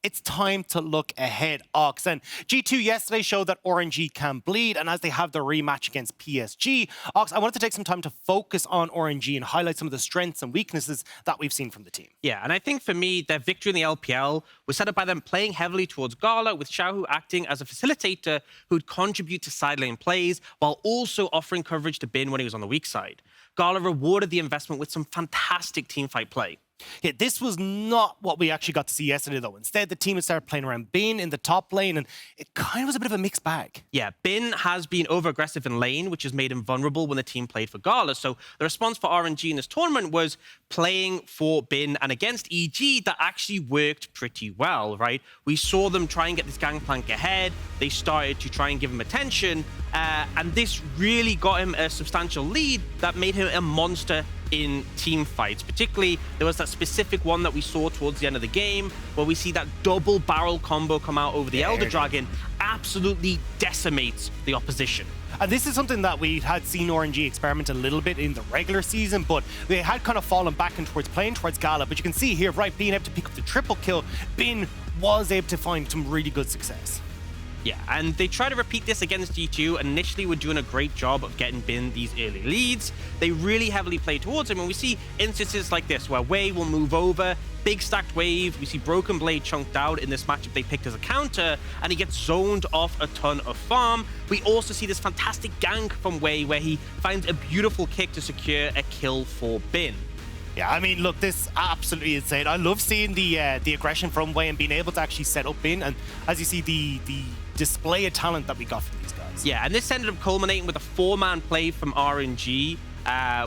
it's time to look ahead, Ox. And G2 yesterday showed that RNG can bleed, and as they have their rematch against PSG, Ox, I wanted to take some time to focus on RNG and highlight some of the strengths and weaknesses that we've seen from the team. Yeah, and I think for me, their victory in the LPL was set up by them playing heavily towards GALA, with Xiaohu acting as a facilitator who'd contribute to side lane plays while also offering coverage to Bin when he was on the weak side. GALA rewarded the investment with some fantastic teamfight play. Yeah, this was not what we actually got to see yesterday, though. Instead, the team had started playing around Bin in the top lane, and it kind of was a bit of a mixed bag. Yeah, Bin has been over-aggressive in lane, which has made him vulnerable when the team played for GALA. So the response for RNG in this tournament was playing for Bin and against EG that actually worked pretty well, right? We saw them try and get this gangplank ahead. They started to try and give him attention, and this really got him a substantial lead that made him a monster in team fights. Particularly, there was that specific one that we saw towards the end of the game where we see that double barrel combo come out over the Elder Dragon, absolutely decimates the opposition. And this is something that we had seen RNG experiment a little bit in the regular season, but they had kind of fallen back and towards playing towards GALA. But you can see here, right, being able to pick up the triple kill, Bin was able to find some really good success. Yeah, and they try to repeat this against G2, and initially were doing a great job of getting Bin these early leads. They really heavily play towards him, and we see instances like this where Wei will move over, big stacked wave. We see Broken Blade chunked out in this matchup they picked as a counter, and he gets zoned off a ton of farm. We also see this fantastic gank from Wei where he finds a beautiful kick to secure a kill for Bin. Yeah, I mean, look, this absolutely insane. I love seeing the aggression from Wei and being able to actually set up Bin, and as you see, the display of talent that we got from these guys. Yeah, and this ended up culminating with a 4-man play from RNG,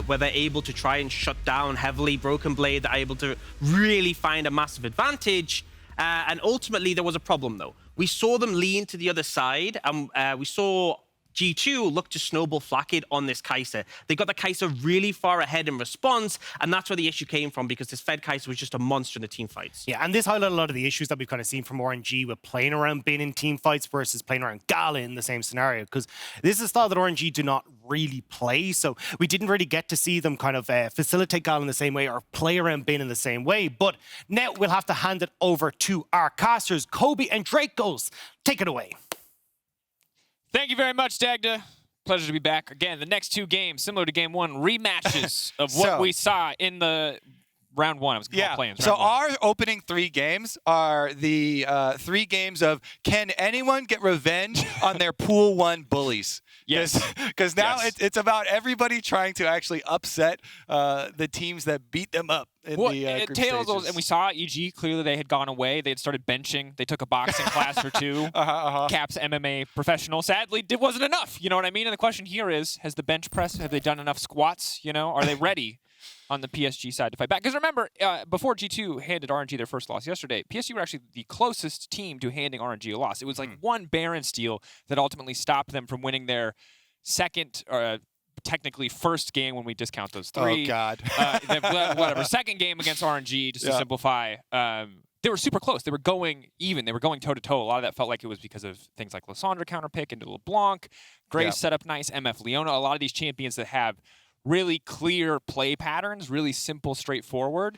where they're able to try and shut down heavily Broken Blade. They're able to really find a massive advantage. And ultimately, there was a problem, though. We saw them lean to the other side, and we saw G2 look to snowball FLICKR on this Kai'Sa. They got the Kai'Sa really far ahead in response, and that's where the issue came from, because this Fed Kai'Sa was just a monster in the team fights. Yeah, and this highlighted a lot of the issues that we've kind of seen from RNG with playing around Bin in team fights versus playing around GALA in the same scenario, because this is a style that RNG do not really play, so we didn't really get to see them kind of facilitate GALA in the same way or play around Bin in the same way. But now we'll have to hand it over to our casters, Kobe and Drakos. Take it away. Thank you very much, Dagda. Pleasure to be back. Again, the next 2 games, similar to game 1, rematches of what we saw in the round 1. I was playing. So our opening 3 games are the 3 games of can anyone get revenge on their Pool 1 bullies? Yes. Because now it's about everybody trying to actually upset the teams that beat them up. Group Tails, and we saw EG, clearly they had gone away. They had started benching. They took a boxing class or 2. Caps MMA professional. Sadly, it wasn't enough. You know what I mean? And the question here is, has the bench press, have they done enough squats? You know, are they ready on the PSG side to fight back? Because remember, before G2 handed RNG their first loss yesterday, PSG were actually the closest team to handing RNG a loss. It was like one Baron steal that ultimately stopped them from winning their second, technically first game when we discount those 3. Oh, God. Whatever. Second game against RNG, just to simplify. They were super close. They were going even. They were going toe-to-toe. A lot of that felt like it was because of things like Lissandra counterpick into LeBlanc. Graves set up nice. MF Leona. A lot of these champions that have really clear play patterns, really simple, straightforward.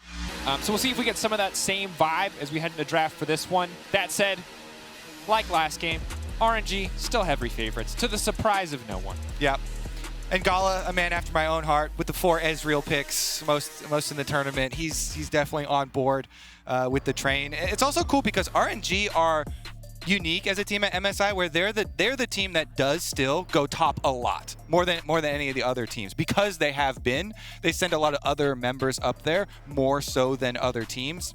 So we'll see if we get some of that same vibe as we head into draft for this one. That said, like last game, RNG still heavy favorites, to the surprise of no one. Yep. And GALA, a man after my own heart, with the 4 Ezreal picks, most in the tournament. He's definitely on board with the train. It's also cool because RNG are unique as a team at MSI, where they're the team that does still go top a lot, more than any of the other teams, because they have been. They send a lot of other members up there, more so than other teams.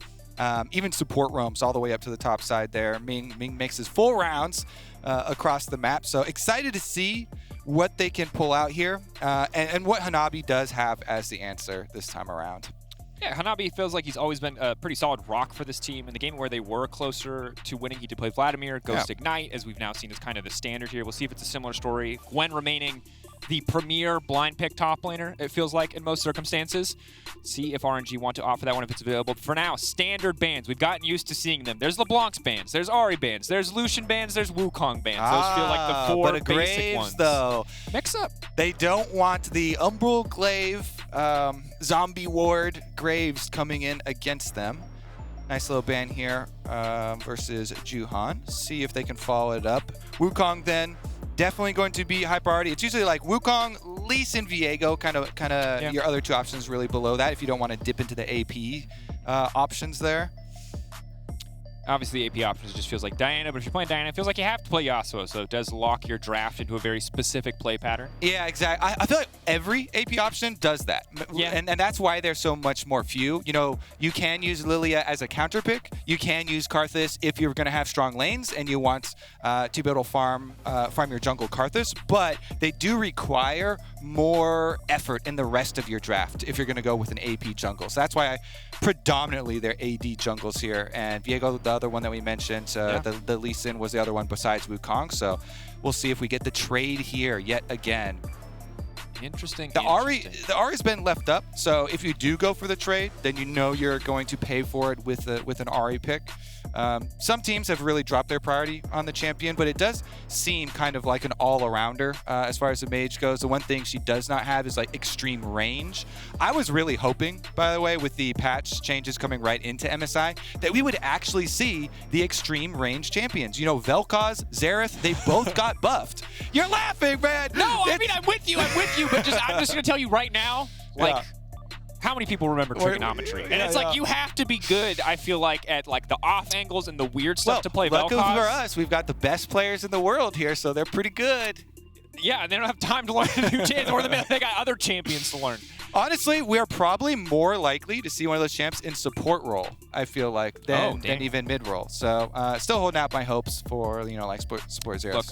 Even support roams all the way up to the top side there. Ming makes his full rounds across the map. So excited to see what they can pull out here, and what Hanabi does have as the answer this time around. Yeah, Hanabi feels like he's always been a pretty solid rock for this team. In the game where they were closer to winning, he did play Vladimir, Ghost Ignite, as we've now seen as kind of the standard here. We'll see if it's a similar story. Gwen remaining the premier blind pick top laner, it feels like, in most circumstances. See if RNG want to offer that one if it's available. For now, standard bans. We've gotten used to seeing them. There's LeBlanc's bans, there's Ahri bans, there's Lucian bans, there's Wukong bans. Those feel like the 4 but basic Graves, ones. Though, mix up. They don't want the Umbral Glaive zombie ward Graves coming in against them. Nice little ban here versus Juhan. See if they can follow it up. Wukong then definitely going to be high priority. It's usually like Wukong, Lee Sin, Viego, kind of your other two options really below that if you don't want to dip into the AP options there. Obviously, AP options just feels like Diana, but if you're playing Diana, it feels like you have to play Yasuo, so it does lock your draft into a very specific play pattern. Yeah, exactly. I feel like every AP option does that. Yeah. And that's why there's so much more few. You know, you can use Lilia as a counter pick. You can use Karthus if you're going to have strong lanes and you want to be able to farm your jungle Karthus, but they do require more effort in the rest of your draft if you're going to go with an AP jungle. So that's why predominantly they're AD jungles here. And Viego, the other one that we mentioned, the Lee Sin was the other one besides Wukong. So we'll see if we get the trade here yet again. Interesting. The Ahri's been left up, so if you do go for the trade, then you know you're going to pay for it with an Ahri pick. Some teams have really dropped their priority on the champion, but it does seem kind of like an all-arounder as far as the mage goes. The one thing she does not have is like extreme range. I was really hoping, by the way, with the patch changes coming right into MSI, that we would actually see the extreme range champions. You know, Vel'Koz, Xerath, they both got buffed. You're laughing, man! No, I mean, I'm with you, but I'm just going to tell you right now, like, how many people remember trigonometry? And it's like, you have to be good, I feel like, at like the off angles and the weird stuff to play Vel'Koz. Luckily for us, we've got the best players in the world here, so they're pretty good. Yeah, and they don't have time to learn a new champion, or they got other champions to learn. Honestly, we're probably more likely to see one of those champs in support role, I feel like, than even mid role. So still holding out my hopes for, you know, like Sport Zero. Look,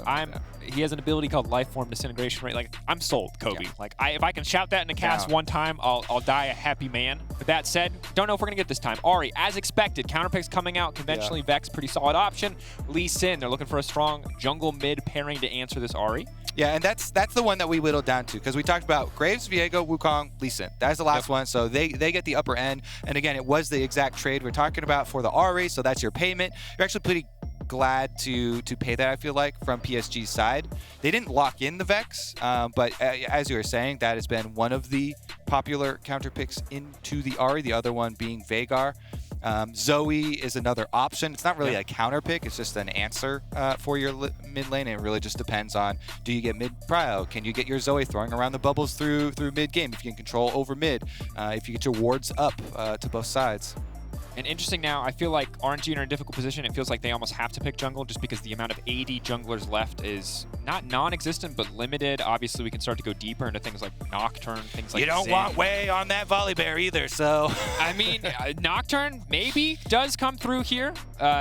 he has an ability called Lifeform Disintegration Rate. Like, I'm sold, Kobe. Yeah. Like, if I can shout that in a cast one time, I'll die a happy man. With that said, don't know if we're gonna get this time. Ahri, as expected, counter picks coming out. Conventionally, Vex, pretty solid option. Lee Sin, they're looking for a strong jungle mid pairing to answer this Ahri. Yeah, and that's the one that we whittled down to, because we talked about Graves, Viego, Wukong, Lee Sin. That's the last one, so they get the upper end. And again, it was the exact trade we're talking about for the Ahri, so that's your payment. You're actually pretty glad to pay that, I feel like, from PSG's side. They didn't lock in the Vex, but as you were saying, that has been one of the popular counter picks into the Ahri, the other one being Veigar. Zoe is another option. It's not really a counter pick. It's just an answer for your mid lane. And it really just depends on, do you get mid prio? Can you get your Zoe throwing around the bubbles through mid game? If you can control over mid, if you get your wards up to both sides. And interesting now, I feel like RNG are in a difficult position. It feels like they almost have to pick jungle just because the amount of AD junglers left is not non-existent, but limited. Obviously, we can start to go deeper into things like Nocturne, things like You don't want Way on that volley bear either, so... I mean, Nocturne maybe does come through here.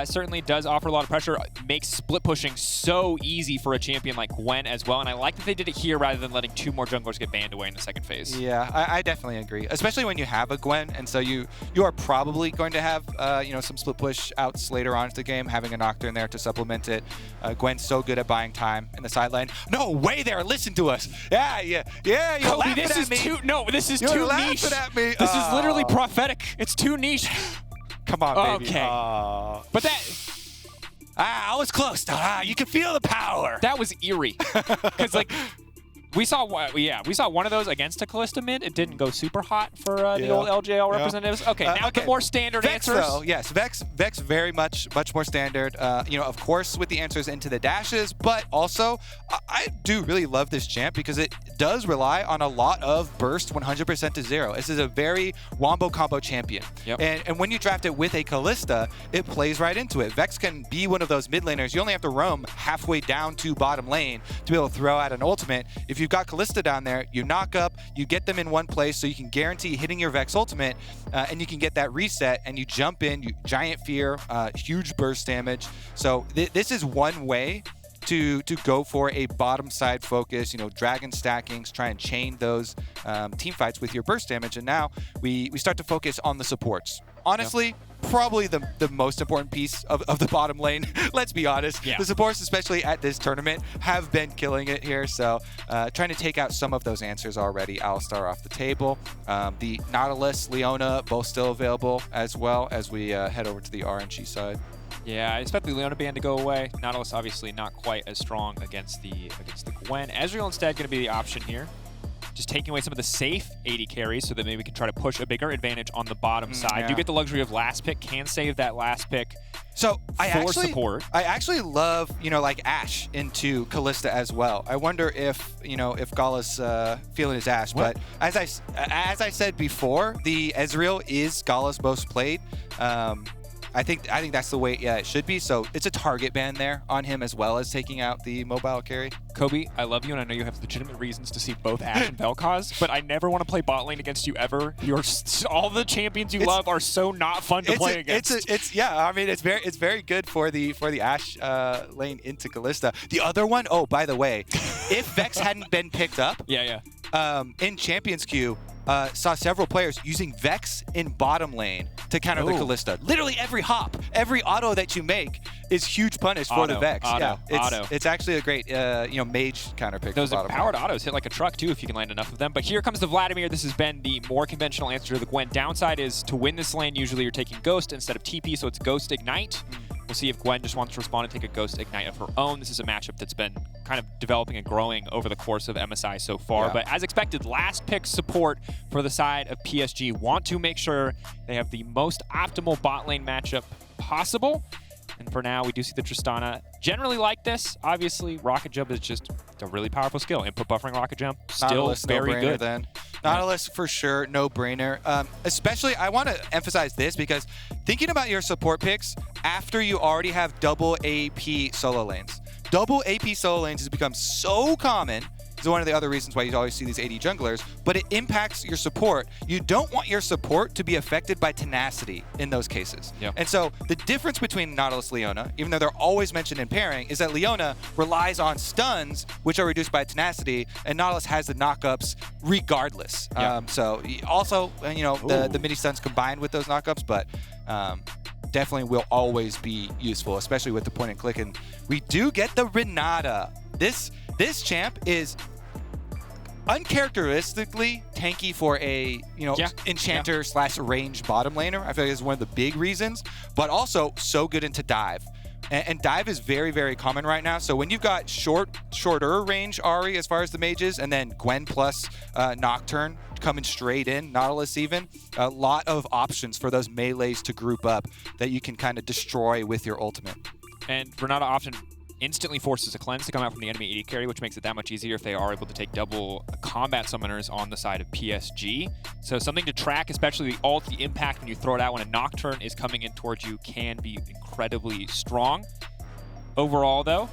Certainly does offer a lot of pressure. Makes split pushing so easy for a champion like Gwen as well. And I like that they did it here rather than letting two more junglers get banned away in the second phase. Yeah, I definitely agree. Especially when you have a Gwen, and so you are probably going to have you know, some split push outs later on into the game, having a Nocturne there to supplement it. Gwen's so good at buying time in the sideline. No way there, listen to us. Yeah, you're Kobe, laughing at me. This is You're too laughing niche. at me. This is literally prophetic. It's too niche. Come on, baby. Okay. But that... I was close. You can feel the power. That was eerie. Because, like... We saw one of those against a Kalista mid. It didn't go super hot for the old LJL representatives. Okay, now the more standard Vex, answers. Though, yes, Vex very much more standard. You know, of course, with the answers into the dashes, but also I do really love this champ because it does rely on a lot of burst 100% to 0. This is a very wombo combo champion. Yep. And when you draft it with a Kalista, it plays right into it. Vex can be one of those mid laners. You only have to roam halfway down to bottom lane to be able to throw out an ultimate. If you've got Kalista down there, you knock up, you get them in one place so you can guarantee hitting your Vex ultimate, and you can get that reset, and you jump in, you giant fear, huge burst damage. So this is one way to go for a bottom side focus, you know, dragon stackings, try and chain those team fights with your burst damage, and now we start to focus on the supports. Honestly, probably the most important piece of the bottom lane. Let's be honest. Yeah. The supports, especially at this tournament, have been killing it here. So trying to take out some of those answers already. Alistar off the table. The Nautilus, Leona, both still available, as well as we head over to the RNG side. Yeah, I expect the Leona ban to go away. Nautilus obviously not quite as strong against the Gwen. Ezreal instead going to be the option here. just taking away some of the safe AD carries so that maybe we can try to push a bigger advantage on the bottom side. Yeah. Do get the luxury of last pick, can save that last pick. So I support. actually love, like Ashe into Kalista as well. I wonder if, if GALA's feeling his Ashe. What? But as I said before, the Ezreal is GALA's most played. I think that's the way it should be. So it's a target ban there on him as well as taking out the mobile carry. Kobe, I love you, and I know you have legitimate reasons to see both Ashe and Vel'Koz, but I never want to play bot lane against you ever. All the champions you love are so not fun to play against. I mean, it's very good for the Ashe lane into Kalista. The other one, oh, by the way, if Vex hadn't been picked up, in Champions Queue, saw several players using Vex in bottom lane to counter the Kalista. Literally every hop, every auto that you make is huge punish for the Vex. It's actually a great mage counter pick. Those for empowered autos hit like a truck too if you can land enough of them. But here comes the Vladimir. This has been the more conventional answer to the Gwen. Downside is to win this lane, usually you're taking Ghost instead of TP, so it's Ghost Ignite. We'll see if Gwen just wants to respond and take a Ghost Ignite of her own. This is a matchup that's been kind of developing and growing over the course of MSI so far. But as expected, last pick support for the side of PSG want to make sure they have the most optimal bot lane matchup possible. And for now, we do see the Tristana generally like this. Obviously, Rocket Jump is just a really powerful skill. Input buffering Rocket Jump, still Nautilus, very good. Then. Nautilus, for sure, no-brainer. Especially, I want to emphasize this because thinking about your support picks after you already have double AP solo lanes. Double AP solo lanes has become so common. It's one of the other reasons why you always see these AD junglers, but it impacts your support. You don't want your support to be affected by tenacity in those cases. And so the difference between Nautilus Leona, even though they're always mentioned in pairing, is that Leona relies on stuns, which are reduced by tenacity, and Nautilus has the knockups regardless. So also, the mini stuns combined with those knockups, but definitely will always be useful, especially with the point and click. And we do get the Renata. This champ is uncharacteristically tanky for a enchanter / range bottom laner. I feel like it's one of the big reasons, but also so good into dive. And dive is very, very common right now. So when you've got shorter range Ahri as far as the mages, and then Gwen plus Nocturne coming straight in, Nautilus even, a lot of options for those melees to group up that you can kind of destroy with your ultimate. And Renata often instantly forces a cleanse to come out from the enemy AD carry, which makes it that much easier if they are able to take double combat summoners on the side of PSG. So something to track, especially the ult, the impact when you throw it out when a Nocturne is coming in towards you can be incredibly strong. Overall, though,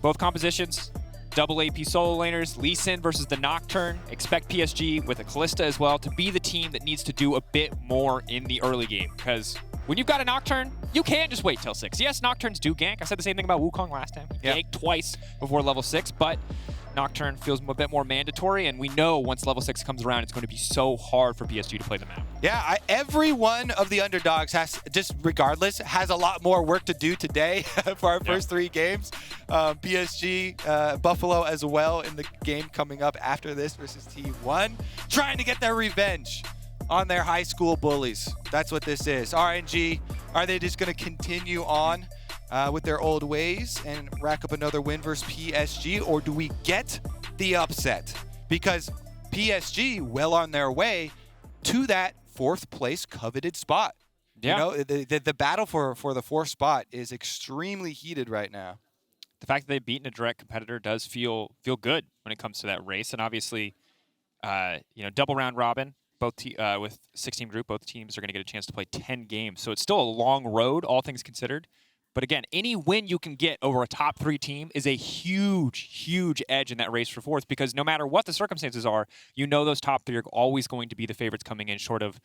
both compositions, double AP solo laners, Lee Sin versus the Nocturne. Expect PSG with a Kalista as well to be the team that needs to do a bit more in the early game, because when you've got a Nocturne, you can't just wait till 6. Yes, Nocturnes do gank. I said the same thing about Wukong last time. He ganked twice before level 6, but Nocturne feels a bit more mandatory, and we know once level 6 comes around, it's going to be so hard for PSG to play them out. Yeah, every one of the underdogs has, just regardless, has a lot more work to do today for our first 3 games. PSG, Buffalo as well in the game coming up after this versus T1, trying to get their revenge on their high school bullies. That's what this is. RNG, are they just going to continue on with their old ways and rack up another win versus PSG, or do we get the upset? Because PSG well on their way to that 4th place coveted spot. The battle for the 4th spot is extremely heated right now. The fact that they've beaten a direct competitor does feel good when it comes to that race, and obviously, double round robin. With 16 group, both teams are going to get a chance to play 10 games. So it's still a long road, all things considered. But again, any win you can get over a top 3 team is a huge, huge edge in that race for 4th, because no matter what the circumstances are, those top 3 are always going to be the favorites coming in, short of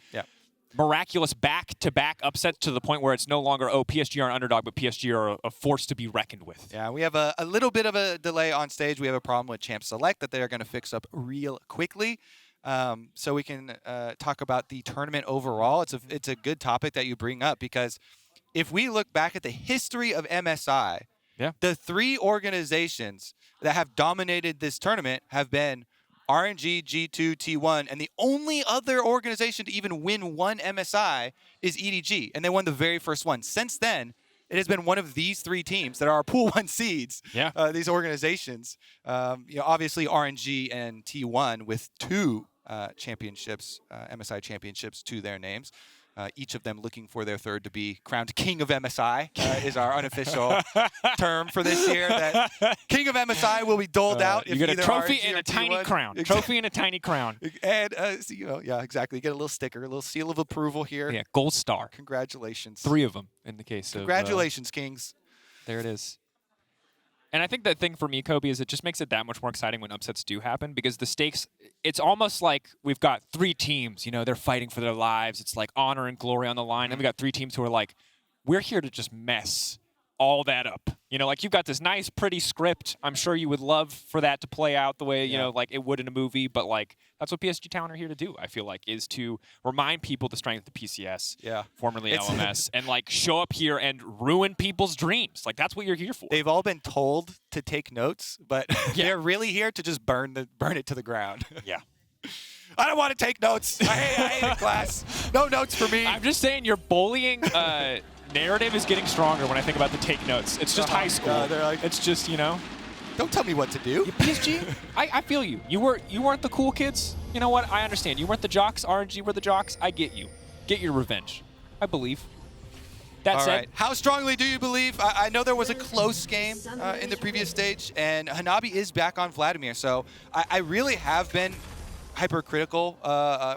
miraculous back-to-back upsets to the point where it's no longer, PSG are an underdog, but PSG are a force to be reckoned with. Yeah, we have a little bit of a delay on stage. We have a problem with Champ Select that they are going to fix up real quickly. So we can talk about the tournament overall. It's a good topic that you bring up, because if we look back at the history of MSI, the 3 organizations that have dominated this tournament have been RNG, G2, T1, and the only other organization to even win one MSI is EDG, and they won the very first one. Since then, it has been one of these 3 teams that are our Pool 1 seeds. Yeah. These organizations. Obviously RNG and T1 with 2 championships, MSI championships to their names. Each of them looking for their third to be crowned King of MSI is our unofficial term for this year. That King of MSI will be doled out. You get a either trophy RNG and or a tiny T1. crown. Trophy and a tiny crown. And, yeah, exactly. You get a little sticker, a little seal of approval here. Yeah, gold star. Congratulations. 3 of them in the case of. Congratulations, Kings. There it is. And I think the thing for me, Kobe, is it just makes it that much more exciting when upsets do happen because the stakes, it's almost like we've got 3 teams, they're fighting for their lives. It's like honor and glory on the line. And we got 3 teams who are like, we're here to just mess all that up. Like you've got this nice, pretty script. I'm sure you would love for that to play out the way, like it would in a movie. But like, that's what PSG Talon are here to do, I feel like, is to remind people the strength of the PCS, formerly LMS, and like show up here and ruin people's dreams. Like that's what you're here for. They've all been told to take notes, but they're really here to just burn it to the ground. Yeah. I don't want to take notes. I hate it, class. No notes for me. I'm just saying your bullying narrative is getting stronger when I think about the take notes. It's just high school. They're like, it's just, don't tell me what to do. PSG, I feel you. You weren't the cool kids. You know what? I understand. You weren't the jocks. RNG were the jocks. I get you. Get your revenge. I believe. That All said, right. How strongly do you believe? I know there was a close game in the previous stage, and Hanabi is back on Vladimir, so I really have been hypercritical,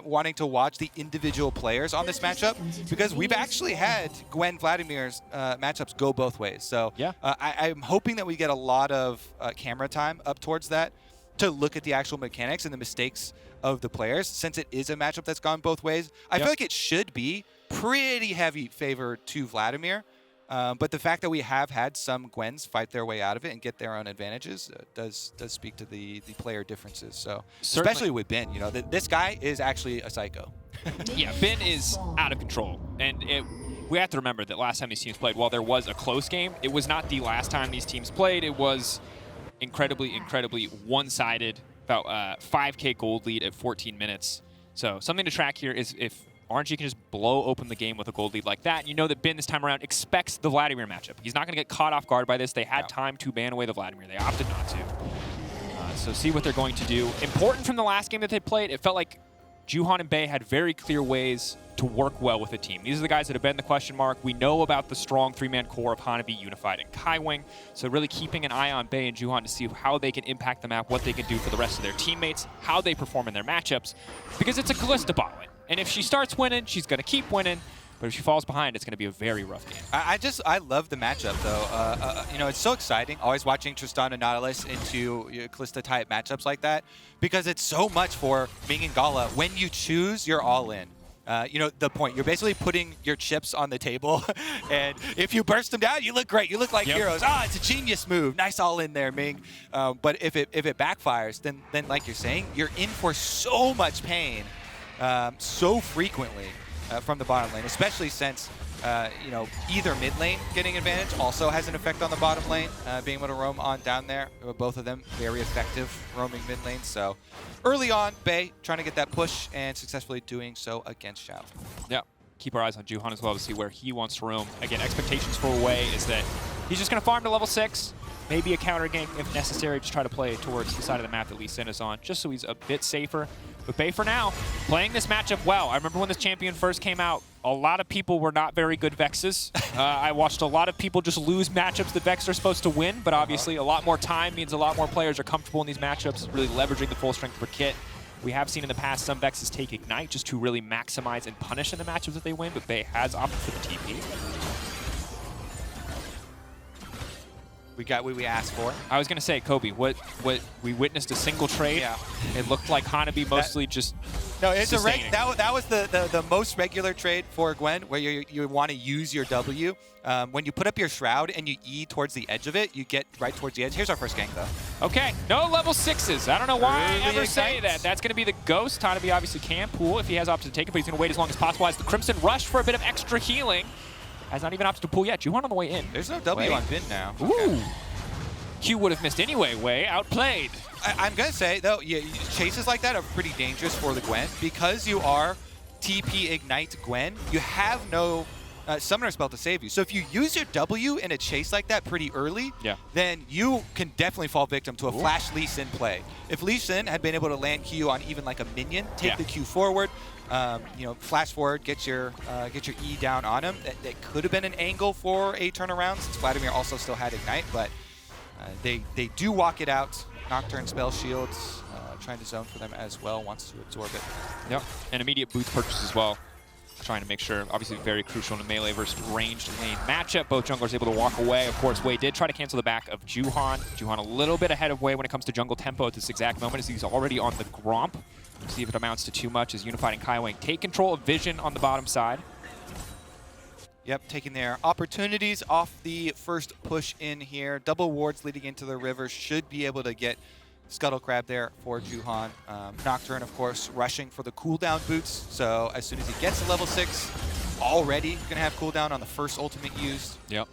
wanting to watch the individual players on this matchup because we've actually had Gwen Vladimir's matchups go both ways. So I'm hoping that we get a lot of camera time up towards that to look at the actual mechanics and the mistakes of the players. Since it is a matchup that's gone both ways, I feel like it should be pretty heavy favor to Vladimir. But the fact that we have had some Gwens fight their way out of it and get their own advantages does speak to the player differences. So Certainly. especially with Ben, this guy is actually a psycho. Yeah, Ben is out of control, and we have to remember that last time these teams played, while there was a close game, it was not the last time these teams played. It was incredibly one-sided. About 5K gold lead at 14 minutes. So something to track here is if RNG can just blow open the game with a gold lead like that. You know that Ben this time around expects the Vladimir matchup. He's not going to get caught off guard by this. They had time to ban away the Vladimir. They opted not to. So see what they're going to do. Important from the last game that they played, it felt like Juhan and Bae had very clear ways to work well with the team. These are the guys that have been the question mark. We know about the strong 3-man core of Hanabi, Unified, and Kaiwing. So really keeping an eye on Bae and Juhan to see how they can impact the map, what they can do for the rest of their teammates, how they perform in their matchups. Because it's a Kalista bot lane. And if she starts winning, she's going to keep winning. But if she falls behind, it's going to be a very rough game. I love the matchup, though. It's so exciting, always watching Tristana Nautilus into Kalista-type matchups like that, because it's so much for Ming and GALA. When you choose, you're all in. The point. You're basically putting your chips on the table, and if you burst them down, you look great. You look like heroes. It's a genius move. Nice all in there, Ming. But if it backfires, then like you're saying, you're in for so much pain so frequently. From the bottom lane, especially since either mid lane getting advantage also has an effect on the bottom lane, being able to roam on down there. Both of them very effective roaming mid lane. So early on, Bae trying to get that push and successfully doing so against Xiaohu. Yeah, keep our eyes on Juhan as well to see where he wants to roam. Again, expectations for Wei is that he's just going to farm to level 6, maybe a counter gank if necessary, just try to play towards the side of the map that Lee Sin is on, just so he's a bit safer. But Bae, for now, playing this matchup well. I remember when this champion first came out, a lot of people were not very good Vexes. I watched a lot of people just lose matchups that Vex are supposed to win, but obviously a lot more time means a lot more players are comfortable in these matchups, really leveraging the full strength per kit. We have seen in the past some Vexes take Ignite just to really maximize and punish in the matchups that they win, but Bae has opted for the TP. We got what we asked for. I was going to say, Kobe, what we witnessed a single trade. Yeah. It looked like Hanabi mostly just No, it's sustaining. that was the most regular trade for Gwen, where you want to use your W. When you put up your Shroud and you E towards the edge of it, you get right towards the edge. Here's our first gank, though. Okay, no level 6s. I don't know why I Really ever say ignites. that. That's going to be the Ghost. Hanabi obviously can pool if he has opted to take it, but he's going to wait as long as possible. As the Crimson Rush for a bit of extra healing. Has not even opted to pull yet. Juhan on the way in. There's no W Wait. on Bin now. Ooh. Okay. Q would have missed anyway. Wei outplayed. I'm going to say, though, chases like that are pretty dangerous for the Gwen. Because you are TP Ignite Gwen, you have no summoner spell to save you. So if you use your W in a chase like that pretty early, then you can definitely fall victim to a flash Lee Sin play. If Lee Sin had been able to land Q on even like a minion, take the Q forward, you know, flash forward, get your E down on him. That could have been an angle for a turnaround, since Vladimir also still had Ignite, but they do walk it out. Nocturne spell shields, trying to zone for them as well, wants to absorb it. Yep, and immediate boots purchase as well. Trying to make sure, obviously very crucial in a melee versus ranged lane matchup. Both junglers able to walk away. Of course, Wei did try to cancel the back of Juhan. Juhan a little bit ahead of Wei when it comes to jungle tempo at this exact moment, as he's already on the Gromp. See if it amounts to too much as Unified and Kaiwing take control of Vision on the bottom side. Yep, taking their opportunities off the first push in here. Double wards leading into the river should be able to get Scuttle Crab there for Juhan. Nocturne, of course, rushing for the cooldown boots. So as soon as he gets to level 6, already going to have cooldown on the first ultimate used. Yep.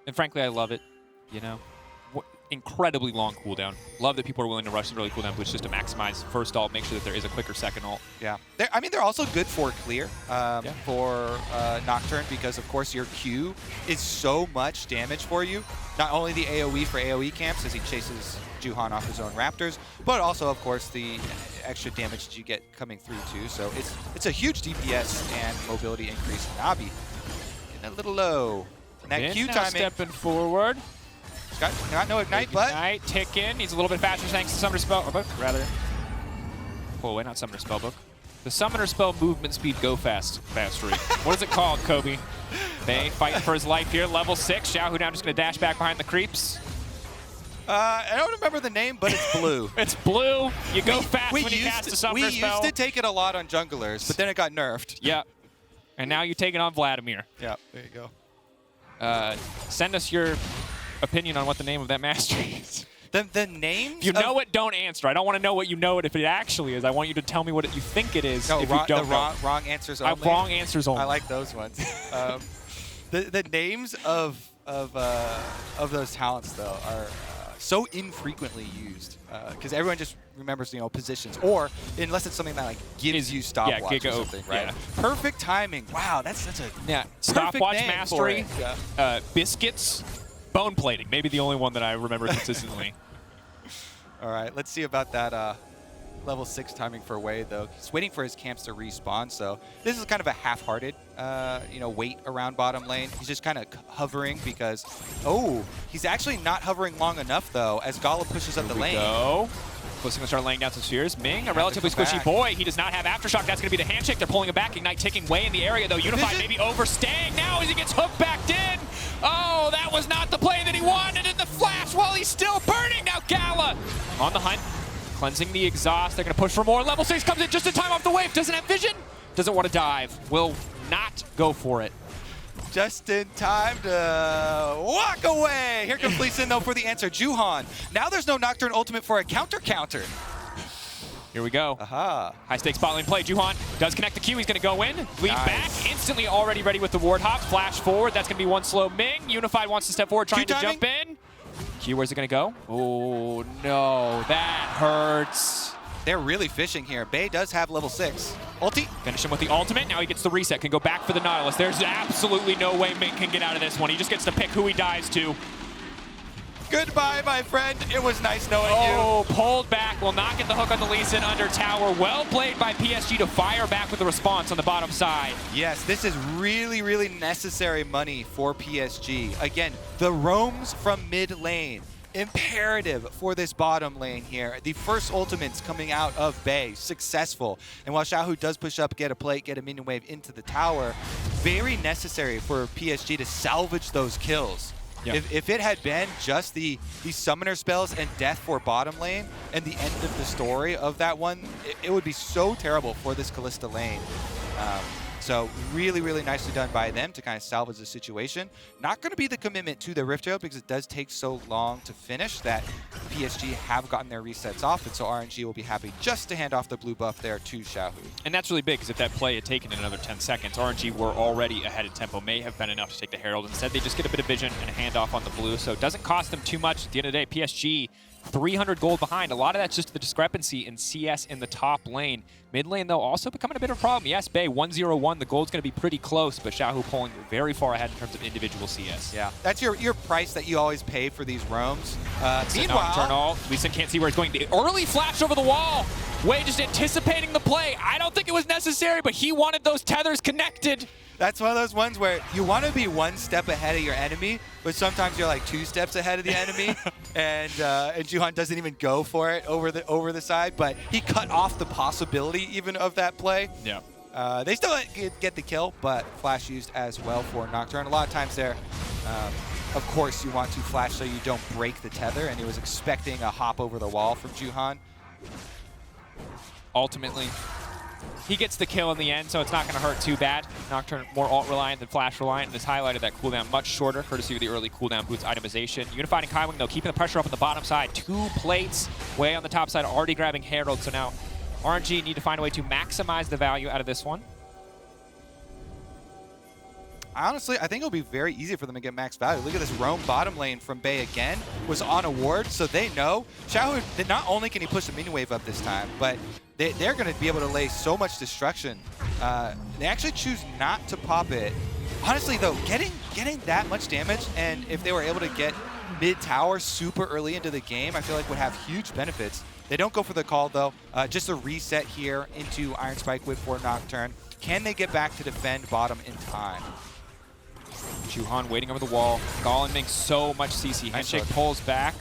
And frankly, I love it. You know, incredibly long cooldown. Love that people are willing to rush the early cooldown boots just to maximize first ult, make sure that there is a quicker second ult. Yeah. I mean, they're also good for clear for Nocturne, because, of course, your Q is so much damage for you. Not only the AoE for AoE camps as he chases Juhan off his own Raptors, but also, of course, the extra damage that you get coming through, too. So it's a huge DPS and mobility increase. Hanabi getting a little low. And that Q timing. Stepping forward. Got no Ignite, but... Ignite, ticking. He's a little bit faster thanks to Summoner Spellbook, rather. Pull away, not Summoner Spellbook. The Summoner Spell movement speed go fast mastery. What is it called, Kobe? They fighting for his life here. Level 6. Xiaohu now just going to dash back behind the creeps. I don't remember the name, but it's blue. It's blue. You go fast when you cast a Summoner Spell. We used to take it a lot on junglers, but then it got nerfed. Yeah. And now you take it on Vladimir. Yeah, there you go. Send us your opinion on what the name of that mastery is. The name? If you know it, don't answer. I don't want to know what you know it if it actually is. I want you to tell me what you think it is if you don't know. Wrong answers only. Wrong answers only. I like those ones. The names of those talents, though, are so infrequently used because everyone just remembers, you know, positions, or unless it's something that like gives you stopwatch or something, right? Yeah. Perfect timing. Wow, that's a stopwatch mastery. Biscuits, bone plating. Maybe the only one that I remember consistently. All right, let's see about that level 6 timing for Wei, though. He's waiting for his camps to respawn, so this is kind of a half-hearted, you know, wait around bottom lane. He's just kind of hovering because, he's actually not hovering long enough, though, as GALA pushes up the lane. Closing to start laying down some spheres. Ming, a relatively squishy boy. He does not have Aftershock. That's going to be the handshake. They're pulling him back. Ignite ticking Wei in the area, though. Unified maybe overstaying now as he gets hooked back in. Oh, that was not the play that he wanted in the flash while he's still burning. Now GALA on the hunt. Cleansing the exhaust. They're going to push for more. Level 6 comes in just in time off the wave. Doesn't have vision. Doesn't want to dive. Will not go for it. Just in time to walk away. Here comes Lee Sin, though, for the answer. Juhan. Now there's no Nocturne ultimate for a counter. Here we go. Aha. High stakes bot lane play. Juhan does connect the Q. He's going to go in. Lead back. Instantly already ready with the ward hop. Flash forward. That's going to be one slow Ming. Unified wants to step forward, trying to jump in. Q, where's it going to go? Oh, no. That hurts. They're really fishing here. Bei does have level 6. Ulti. Finish him with the ultimate. Now he gets the reset. Can go back for the Nautilus. There's absolutely no way Ming can get out of this one. He just gets to pick who he dives to. Goodbye, my friend. It was nice knowing you. Oh, pulled back. Will not get the hook on the Lee Sin under tower. Well played by PSG to fire back with the response on the bottom side. Yes, this is really, really necessary money for PSG. Again, the roams from mid lane. Imperative for this bottom lane here. The first ultimates coming out of Bei, successful. And while Xiaohu does push up, get a plate, get a minion wave into the tower, very necessary for PSG to salvage those kills. Yeah. If it had been just the summoner spells and death for bottom lane and the end of the story of that one, it would be so terrible for this Kalista lane. So really, really nicely done by them to kind of salvage the situation. Not going to be the commitment to the Rift Trail because it does take so long to finish that PSG have gotten their resets off, and so RNG will be happy just to hand off the blue buff there to Xiaohu. And that's really big because if that play had taken another 10 seconds, RNG were already ahead of tempo. May have been enough to take the Herald. Instead, they just get a bit of vision and a handoff on the blue, so it doesn't cost them too much. At the end of the day, PSG 300 gold behind. A lot of that's just the discrepancy in CS in the top lane. Mid lane, though, also becoming a bit of a problem. Yes, Bei 1-0-1 1. The gold's going to be pretty close, but Xiaohu pulling very far ahead in terms of individual CS. Yeah, that's your price that you always pay for these roams. Meanwhile, Lee Sin can't see where he's going. The early flash over the wall. Wei just anticipating the play. I don't think it was necessary, but he wanted those tethers connected. That's one of those ones where you want to be one step ahead of your enemy, but sometimes you're like 2 steps ahead of the enemy, and Juhan doesn't even go for it over the side, but he cut off the possibility even of that play. Yeah. They still get the kill, but flash used as well for Nocturne. A lot of times there, of course, you want to flash so you don't break the tether, and he was expecting a hop over the wall from Juhan. Ultimately, he gets the kill in the end, so it's not going to hurt too bad. Nocturne more ult-reliant than flash-reliant, and has highlighted that cooldown much shorter, courtesy of the early cooldown boots itemization. Unified and Kaiwing, though, keeping the pressure up on the bottom side. 2 plates way on the top side, already grabbing Herald, so now RNG need to find a way to maximize the value out of this one. Honestly, I think it'll be very easy for them to get max value. Look at this roam bottom lane from Bay again. Was on a ward, so they know. Xiaohu, not only can he push the minion wave up this time, but they're going to be able to lay so much destruction. They actually choose not to pop it. Honestly, though, getting that much damage, and if they were able to get mid-tower super early into the game, I feel like would have huge benefits. They don't go for the call, though. Just a reset here into Iron Spike Whip for Nocturne. Can they get back to defend bottom in time? Juhan waiting over the wall. GALA and Ming so much CC. Handshake pulls back.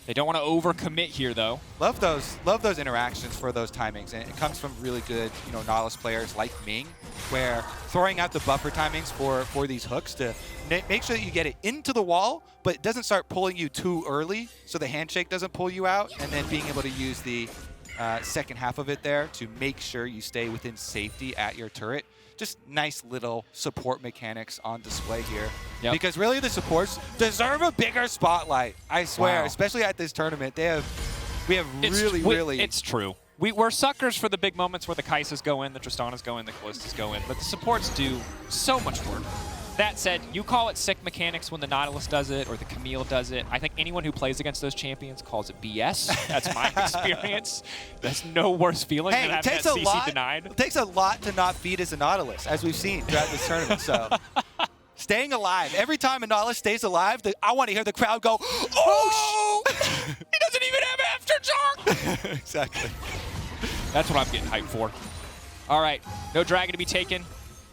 They don't want to overcommit here, though. Love those interactions for those timings, and it comes from really good, Nautilus players like Ming, where throwing out the buffer timings for these hooks to make sure that you get it into the wall, but it doesn't start pulling you too early, so the handshake doesn't pull you out, and then being able to use the second half of it there to make sure you stay within safety at your turret. Just nice little support mechanics on display here. Yep. Because really the supports deserve a bigger spotlight, I swear, Wow. especially at this tournament. We have really... It's true. We're suckers for the big moments where the Kaisas go in, the Tristanas go in, the Kalistas go in, but the supports do so much work. That said, you call it sick mechanics when the Nautilus does it or the Camille does it. I think anyone who plays against those champions calls it BS. That's my experience. There's no worse feeling than having that CC denied. It takes a lot to not feed as a Nautilus, as we've seen throughout this tournament. So, staying alive. Every time a Nautilus stays alive, I want to hear the crowd go, "Oh! He doesn't even have Aftershock!" Exactly. That's what I'm getting hyped for. All right, no dragon to be taken.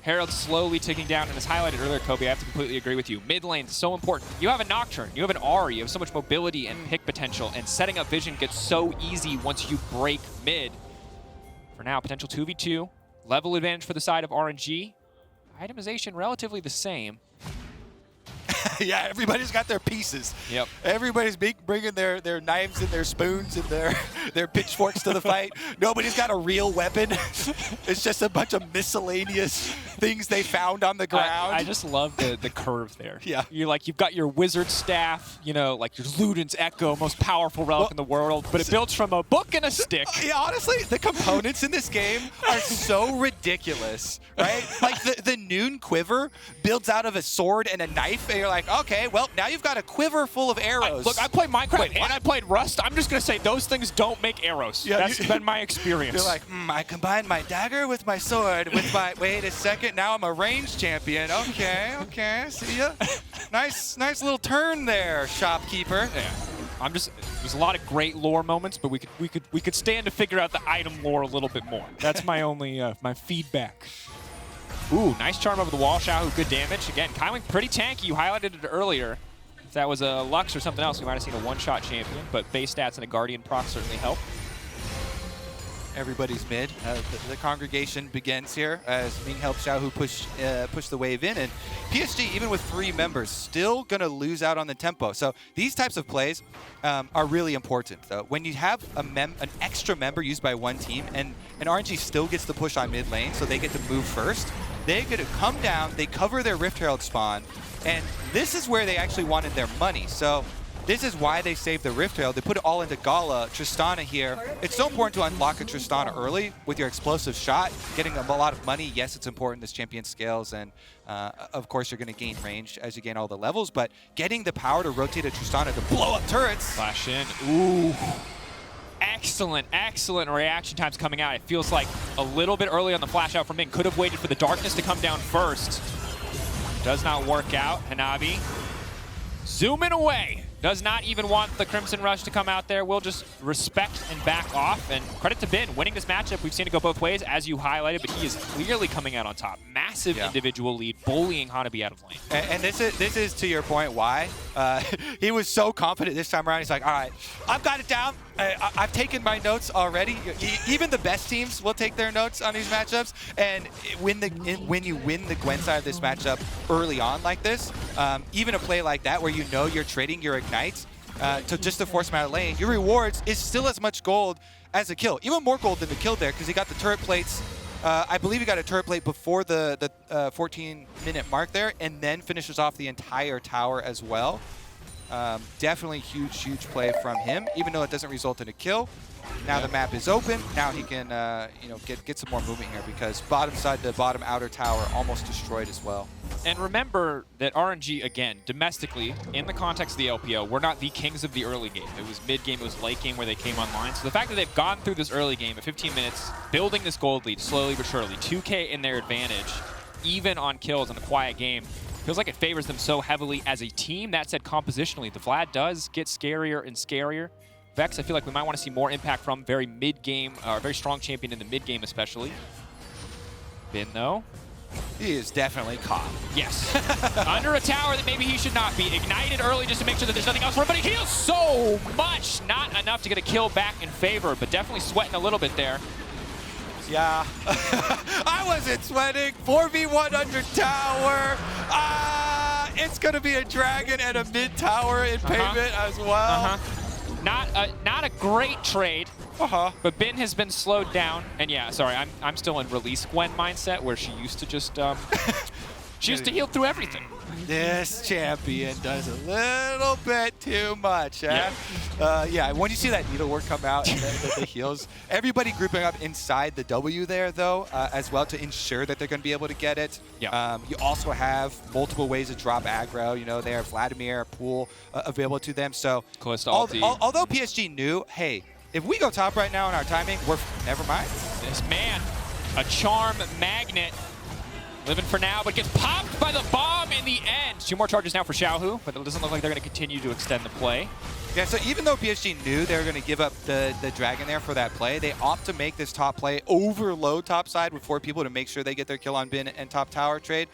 Herald slowly ticking down, and as highlighted earlier, Kobe, I have to completely agree with you. Mid lane is so important. You have a Nocturne, you have an Ahri, you have so much mobility and pick potential, and setting up vision gets so easy once you break mid. For now, potential 2v2, level advantage for the side of RNG. Itemization relatively the same. Yeah, everybody's got their pieces. Yep. Everybody's bringing their knives and their spoons and their pitchforks to the fight. Nobody's got a real weapon. It's just a bunch of miscellaneous things they found on the ground. I just love the curve there. Yeah. You've got your wizard staff, like your Luden's Echo, most powerful relic in the world, but it builds from a book and a stick. Yeah, honestly, the components in this game are so ridiculous, right? Like the Noon Quiver builds out of a sword and a knife, and you're like, okay, well, now you've got a quiver full of arrows. Look, I played Minecraft and I played Rust. I'm just going to say those things don't make arrows. Yeah, that's been my experience. You're like, I combined my dagger with my sword with my... Wait a second, now I'm a ranged champion. Okay, see ya. Nice little turn there, shopkeeper. Yeah. There's a lot of great lore moments, but we could stand to figure out the item lore a little bit more. That's my only my feedback. Ooh, nice charm over the wall. Xiaohu, good damage. Again, Kaiwing pretty tanky. You highlighted it earlier. If that was a Lux or something else, we might have seen a one-shot champion, but base stats and a Guardian proc certainly help. Everybody's mid. The congregation begins here as Ming helps Xiaohu push the wave in, and PSG, even with 3 members, still going to lose out on the tempo. So these types of plays are really important, though. When you have an extra member used by one team, and RNG still gets the push on mid lane, so they get to move first, they're going to come down, they cover their Rift Herald spawn, and this is where they actually wanted their money. So this is why they saved the Rift Herald. They put it all into GALA. Tristana here. It's so important to unlock a Tristana early with your explosive shot. Getting a lot of money, yes, it's important. This champion scales, and of course, you're going to gain range as you gain all the levels, but getting the power to rotate a Tristana to blow up turrets. Flash in. Ooh. excellent, excellent reaction times coming out. It feels like a little bit early on the flash out from Ming. Could have waited for the darkness to come down first. Does not work out. Hanabi zooming away. Does not even want the Crimson Rush to come out there. Will just respect and back off. And credit to Bin, winning this matchup. We've seen it go both ways, as you highlighted, but he is clearly coming out on top. Massive individual lead, bullying Hanabi out of lane. And this is to your point why. He was so confident this time around. He's like, all right, I've got it down. I've taken my notes already. Even the best teams will take their notes on these matchups. And when you win the Gwen side of this matchup early on like this, even a play like that where you know you're trading your ignites to force him out of lane, your rewards is still as much gold as a kill. Even more gold than the kill there because he got the turret plates. I believe he got a turret plate before the 14-minute mark there, and then finishes off the entire tower as well. Definitely huge play from him, even though it doesn't result in a kill. Now the map is open. Now he can get some more movement here because bottom side to bottom outer tower almost destroyed as well. And remember that RNG, again, domestically, in the context of the LPO, we're not the kings of the early game. It was mid-game, it was late game where they came online. So the fact that they've gone through this early game at 15 minutes, building this gold lead slowly but surely, 2K in their advantage, even on kills in a quiet game, feels like it favors them so heavily as a team. That said, compositionally, the Vlad does get scarier and scarier. Vex, I feel like we might want to see more impact from very mid-game, very strong champion in the mid-game especially. Bin, though. He is definitely caught. Yes. Under a tower that maybe he should not be. Ignited early just to make sure that there's nothing else for him, but he heals so much. Not enough to get a kill back in favor, but definitely sweating a little bit there. Yeah. I wasn't sweating. 4v1 under tower. It's going to be a dragon and a mid tower in payment as well. Not a great trade. But Bin has been slowed down, and yeah, sorry, I'm still in release Gwen mindset where she used to just she used to heal through everything. This champion does a little bit too much. Yeah, when you see that needlework come out and the heals, everybody grouping up inside the W there though, as well to ensure that they're going to be able to get it. You also have multiple ways to drop aggro. You know, they have Vladimir, Pool available to them. So Kalista although PSG knew, hey, if we go top right now in our timing, we're never mind. This man, a charm magnet, living for now, but gets popped by the bomb in the end. 2 more charges now for Xiaohu, but it doesn't look like they're going to continue to extend the play. Yeah, so even though PSG knew they were going to give up the dragon there for that play, they opt to make this top play overload top side with 4 people to make sure they get their kill on Bin and top tower trade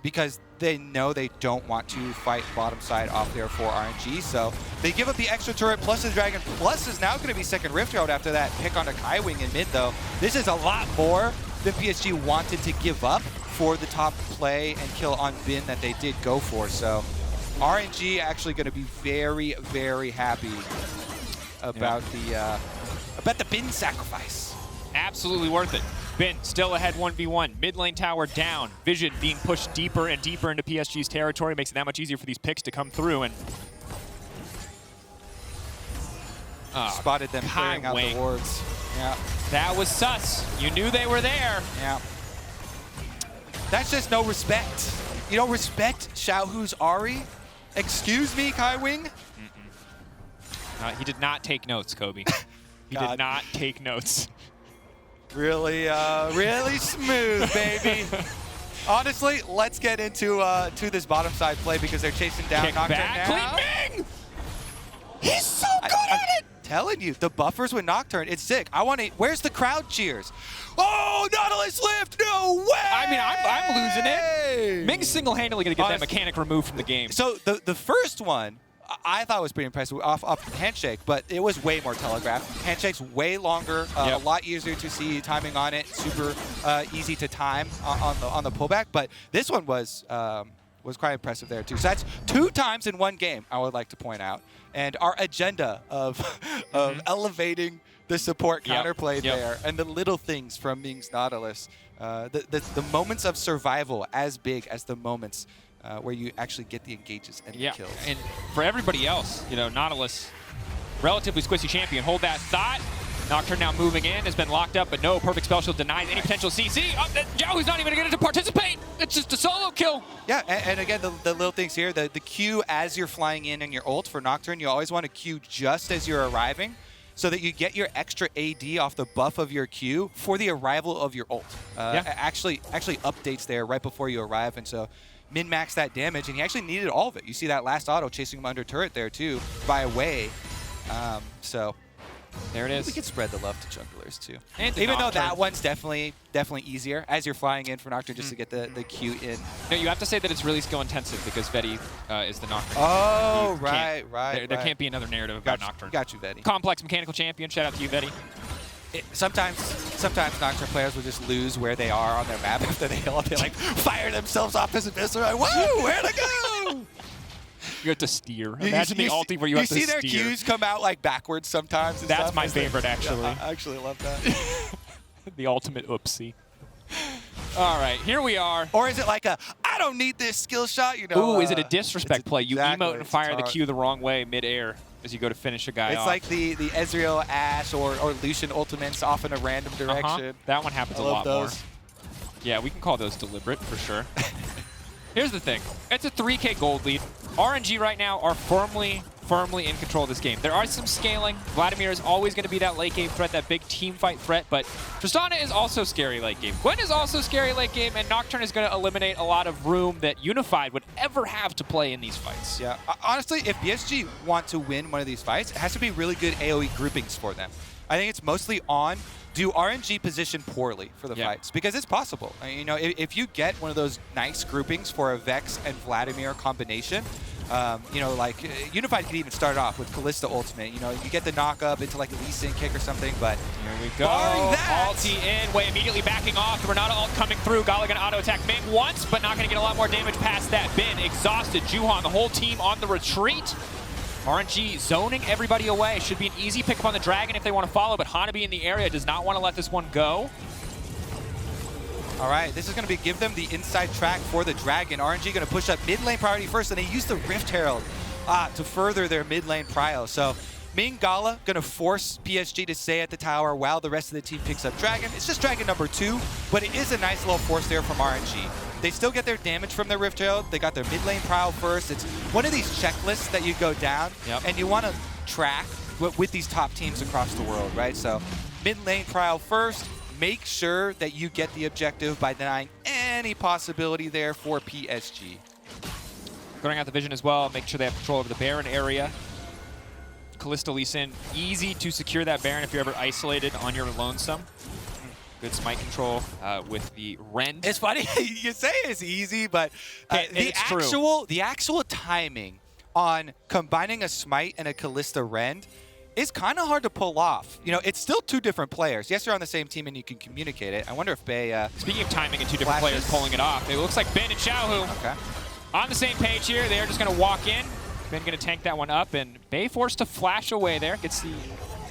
because they know they don't want to fight bottom side off there for RNG. So they give up the extra turret plus the dragon plus is now going to be second Rift Herald after that pick onto Kaiwing in mid though. This is a lot more than PSG wanted to give up for the top play and kill on Bin that they did go for. So RNG actually going to be very, very happy about the Bin sacrifice. Absolutely worth it. Bin still ahead 1v1. Mid lane tower down. Vision being pushed deeper and deeper into PSG's territory makes it that much easier for these picks to come through. And spotted them clearing out the wards. Yeah, that was sus. You knew they were there. Yeah. That's just no respect. You don't respect Xiaohu's Ahri? Excuse me, Kaiwing? He did not take notes, Kobe. He did not take notes. Really, really smooth, baby. Honestly, let's get into to this bottom side play because they're chasing down Nocturne now. Clean Ming! He's so good at it! Telling you, the buffers with Nocturne, it's sick. I want to. Where's the crowd cheers? Oh, Nautilus lift! No way! I mean, I'm losing it. Ming's single-handedly going to get that mechanic removed from the game. So the first one, I thought was pretty impressive off handshake, but it was way more telegraphed. Handshake's way longer, a lot easier to see timing on it, super easy to time on the pullback. But this one was quite impressive there too. So that's 2 times in one game, I would like to point out. And our agenda of elevating the support counterplay there and the little things from Ming's Nautilus, the moments of survival as big as the moments where you actually get the engages and the kills. And for everybody else, you know, Nautilus, relatively squishy champion. Hold that thought. Nocturne now moving in, has been locked up, but no perfect spell shield denies any potential CC. Xiaohu's not even going to participate. It's just a solo kill. Yeah, and again, the little things here, the Q as you're flying in and your ult for Nocturne, you always want to Q just as you're arriving. so that you get your extra AD off the buff of your Q for the arrival of your ult. Actually updates there right before you arrive, and so min-max that damage, and he actually needed all of it. You see that last auto chasing him under turret there too, by a way. So there it is. We can spread the love to junglers too. And even though Nocturne. that one's definitely easier as you're flying in for Nocturne just to get the Q in. No, you have to say that it's really skill intensive because Veti is the Nocturne. Oh, You right. There can't be another narrative about Nocturne. Got you, Veti. Complex mechanical champion. Shout out to you, Veti. Sometimes Nocturne players will just lose where they are on their map after they like fire themselves off as a missile. Like, whoa, where'd I go? You have to steer. Imagine the ulti where you have to steer. You see their Qs come out like backwards sometimes. And That's stuff. my favorite, actually. Yeah, I actually love that. The ultimate oopsie. All right, here we are. Or is it like a, I don't need this skill shot, you know? Ooh, is it a disrespect play? You exactly, emote and fire the Q the wrong way mid-air as you go to finish a guy off. It's like the Ezreal Ashe or Lucian ultimates off in a random direction. That one happens a lot more. Yeah, we can call those deliberate for sure. Here's the thing. It's a 3K gold lead. RNG right now are firmly in control of this game. There are some scaling. Vladimir is always going to be that late game threat, that big team fight threat, but Tristana is also scary late game. Gwen is also scary late game, and Nocturne is going to eliminate a lot of room that Unified would ever have to play in these fights. Yeah, honestly, if PSG want to win one of these fights, it has to be really good AoE groupings for them. I think it's mostly on, do RNG position poorly for the fights? Because it's possible. I mean, you know, if you get one of those nice groupings for a Vex and Vladimir combination, you know, like Unified could even start off with Kalista ultimate. You know, you get the knock up into like a Lee Sin kick or something, but here we go. Ulti in, Way immediately backing off. The Renata ult coming through. GALA gonna auto attack Ming once, but not gonna get a lot more damage past that. Bin exhausted. Juhan, the whole team on the retreat. RNG zoning everybody away. Should be an easy pick up on the Dragon if they want to follow, but Hanabi in the area does not want to let this one go. All right, this is going to give them the inside track for the Dragon. RNG going to push up mid lane priority first, and they use the Rift Herald to further their mid lane prio. So Ming, GALA going to force PSG to stay at the tower while the rest of the team picks up Dragon. It's just Dragon number 2, but it is a nice little force there from RNG. They still get their damage from their Rift Herald. They got their mid lane prio first. It's one of these checklists that you go down, and you want to track with these top teams across the world, right? So mid lane prio first. Make sure that you get the objective by denying any possibility there for PSG. Going out the vision as well, make sure they have control over the Baron area. Kalista Lee Sin, easy to secure that Baron if you're ever isolated on your lonesome. Good smite control with the Rend. It's funny, you say it's easy, but the actual timing on combining a smite and a Kalista Rend is kind of hard to pull off. You know, it's still 2 different players. Yes, you're on the same team and you can communicate it. I wonder if Bay... Speaking of timing and 2 different players pulling it off, it looks like Ben and Xiaohu on the same page here. They're just going to walk in. Ben going to tank that one up, and Bay forced to flash away there. Gets the...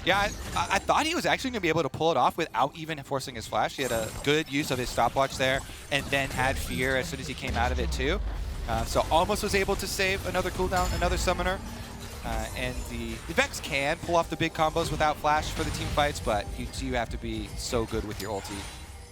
Yeah, I thought he was actually going to be able to pull it off without even forcing his flash. He had a good use of his stopwatch there, and then had fear as soon as he came out of it too. So almost was able to save another cooldown, another summoner. And the Vex can pull off the big combos without flash for the team fights, but you do have to be so good with your ulti.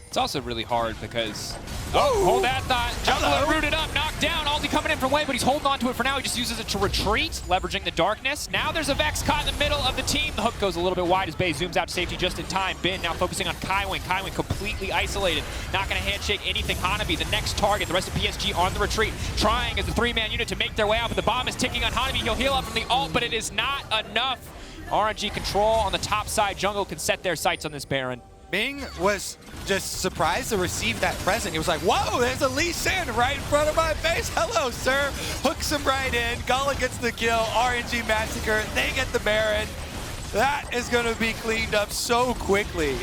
It's also really hard because... Oh, hold that thought. Jungler rooted up, knocked down. Ulti coming in from Way, but he's holding on to it for now. He just uses it to retreat, leveraging the darkness. Now there's a Vex caught in the middle of the team. The hook goes a little bit wide as Bay zooms out to safety just in time. Bin now focusing on Kaiwing. Kaiwing completely isolated. Not going to handshake anything. Hanabi, the next target. The rest of PSG on the retreat. Trying as a 3-man unit to make their way out, but the bomb is ticking on Hanabi. He'll heal up from the ult, but it is not enough. RNG control on the top side. Jungle can set their sights on this Baron. Ming was just surprised to receive that present. He was like, whoa, there's a Lee Sin right in front of my face. Hello, sir. Hooks him right in. GALA gets the kill. RNG Massacre. They get the Baron. That is going to be cleaned up so quickly.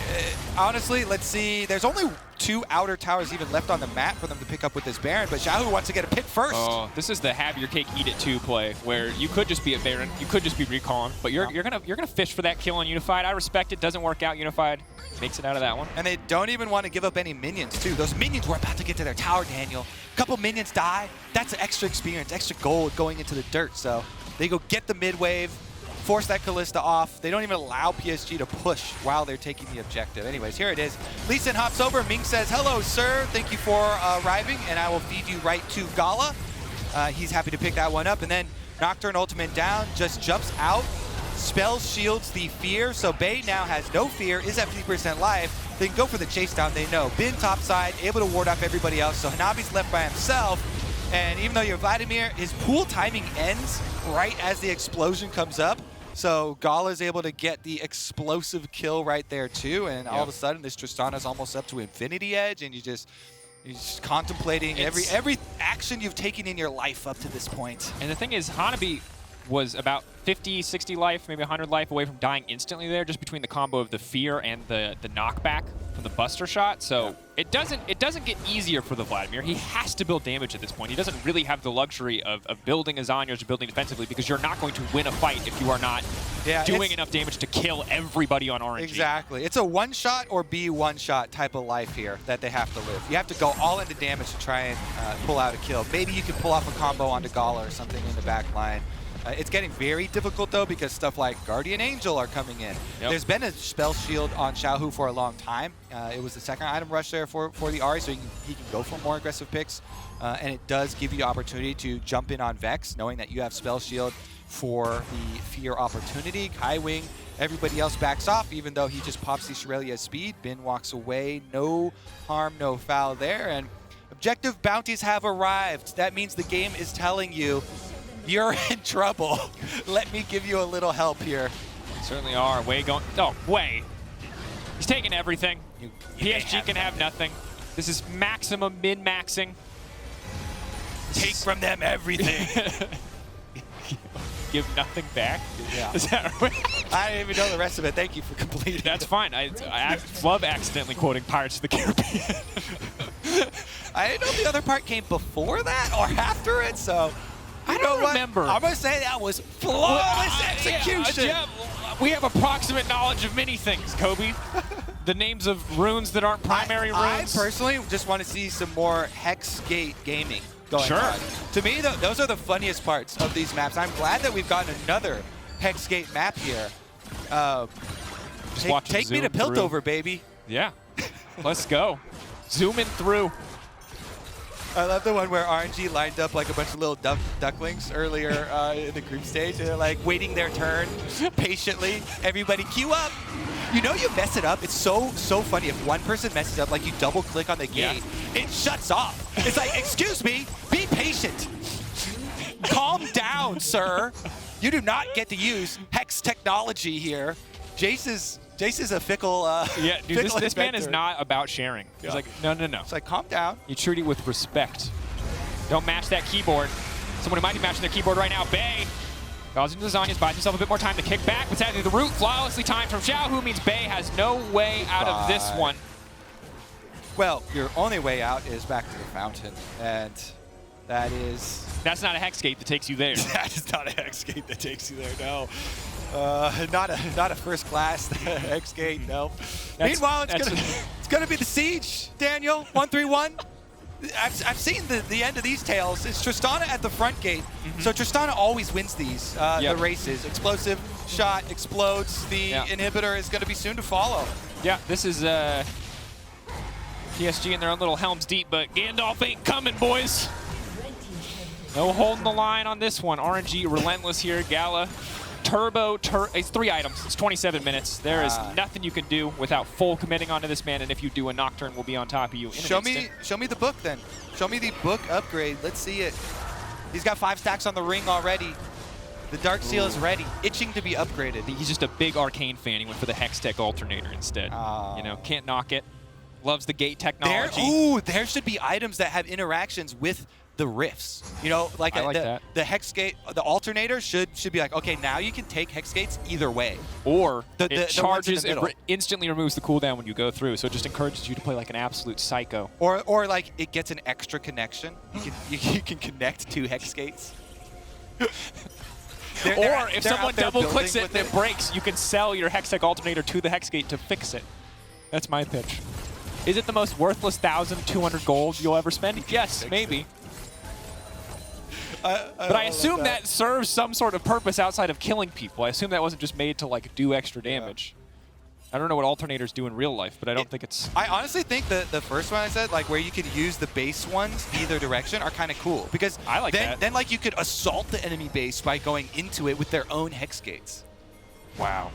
Honestly, let's see. There's only 2 outer towers even left on the map for them to pick up with this Baron, but Xiaohu wants to get a pick first. Oh, this is the have your cake, eat it too play, where you could just be a Baron, you could just be recon, but you're gonna fish for that kill on Unified. I respect it. Doesn't work out. Unified makes it out of that one. And they don't even want to give up any minions too. Those minions were about to get to their tower, Daniel. A couple minions die. That's extra experience, extra gold going into the dirt. So they go get the mid wave, force that Kalista off. They don't even allow PSG to push while they're taking the objective. Anyways, here it is. Lee Sin hops over. Ming says, hello, sir. Thank you for arriving, and I will feed you right to GALA. He's happy to pick that one up. And then Nocturne ultimate down, just jumps out spell shields the fear, so Bay now has no fear, is at 50% life. They can go for the chase down, they know. Bin topside, able to ward off everybody else, so Hanabi's left by himself. And even though you're Vladimir, his pool timing ends right as the explosion comes up. So GALA's able to get the explosive kill right there too, and all of a sudden this Tristana's almost up to Infinity Edge, and you're just contemplating every action you've taken in your life up to this point. And the thing is, Hanabi was about 50, 60 life, maybe 100 life away from dying instantly there, just between the combo of the fear and the knockback from the buster shot. So it doesn't get easier for the Vladimir. He has to build damage at this point. He doesn't really have the luxury of building his Zhonya's or building defensively, because you're not going to win a fight if you are not doing enough damage to kill everybody on RNG. Exactly. It's a one-shot or be one-shot type of life here that they have to live. You have to go all into damage to try and pull out a kill. Maybe you can pull off a combo onto GALA or something in the back line. It's getting very difficult, though, because stuff like Guardian Angel are coming in. There's been a spell shield on Xiaohu for a long time. It was the second item rush there for the Ahri, so he can go for more aggressive picks. And it does give you opportunity to jump in on Vex, knowing that you have spell shield for the fear opportunity. Kaiwing, everybody else backs off, even though he just pops the Shurelya's speed. Bin walks away. No harm, no foul there. And objective bounties have arrived. That means the game is telling you, you're in trouble. Let me give you a little help here. Certainly are. Wei going. Oh, Wei. He's taking everything. PSG can have nothing. This is maximum min-maxing. Take from them everything. Give nothing back? Yeah. Is that right? I didn't even know the rest of it. Thank you for completing. That's fine. I love accidentally quoting Pirates of the Caribbean. I didn't know the other part came before that or after it, so... I don't remember. I'm going to say that was flawless execution. Yeah, we have approximate knowledge of many things, Kobe. The names of runes that aren't primary runes. I personally just want to see some more Hexgate gaming going on. To me, those are the funniest parts of these maps. I'm glad that we've gotten another Hexgate map here. Take me to Piltover, baby. Yeah. Let's go. Zooming through. I love the one where RNG lined up like a bunch of little ducklings earlier in the group stage. They're like waiting their turn patiently. Everybody queue up. You know you mess it up. It's so funny. If one person messes up, like you double click on the gate, it shuts off. It's like, excuse me, be patient. Calm down, sir. You do not get to use Hex technology here. Jace is a fickle yeah, dude, fickle this man is not about sharing. He's like, no. It's like, calm down. You treat it with respect. Don't match that keyboard. Someone who might be matching their keyboard right now, Bay. Goes into the Zhonya's, buys himself a bit more time to kick back, but sadly the route flawlessly timed from Xiaohu means Bay has no way out of this one. Well, your only way out is back to the fountain, and that is... That's not a hex gate that takes you there. That is not a hex gate that takes you there, no. Not a first class hex gate, no. Meanwhile, it's gonna be the siege, Daniel. 1-3-1. I've seen the end of these tales. It's Tristana at the front gate. So Tristana always wins these the races. Explosive shot explodes. The inhibitor is gonna be soon to follow. Yeah, this is PSG in their own little Helm's Deep, but Gandalf ain't coming, boys. No holding the line on this one. RNG relentless here. GALA. It's 3 items. It's 27 minutes. There is nothing you can do without full committing onto this man, and if you do, a Nocturne will be on top of you in an instant. Show me the book then. Show me the book upgrade. Let's see it. He's got 5 stacks on the ring already. The Dark Seal is ready, itching to be upgraded. He's just a big Arcane fan. He went for the Hextech Alternator instead. You know, can't knock it. Loves the gate technology. There should be items that have interactions with the rifts. You know, like, the hex gate, the alternator should be like, okay, now you can take hex gates either way. Or it charges, it instantly removes the cooldown when you go through, so it just encourages you to play like an absolute psycho. Or like it gets an extra connection. You can connect 2 hex gates. Or if someone double clicks it and it breaks, you can sell your Hextech Alternator to the hex gate to fix it. That's my pitch. Is it the most worthless 1,200 gold you'll ever spend? Yes, maybe. But I assume that serves some sort of purpose outside of killing people. I assume that wasn't just made to like do extra damage. I don't know what alternators do in real life, but I don't think it's... I honestly think the first one I said, like where you could use the base ones either direction, are kind of cool. Because I like that. Then like you could assault the enemy base by going into it with their own hex gates. Wow.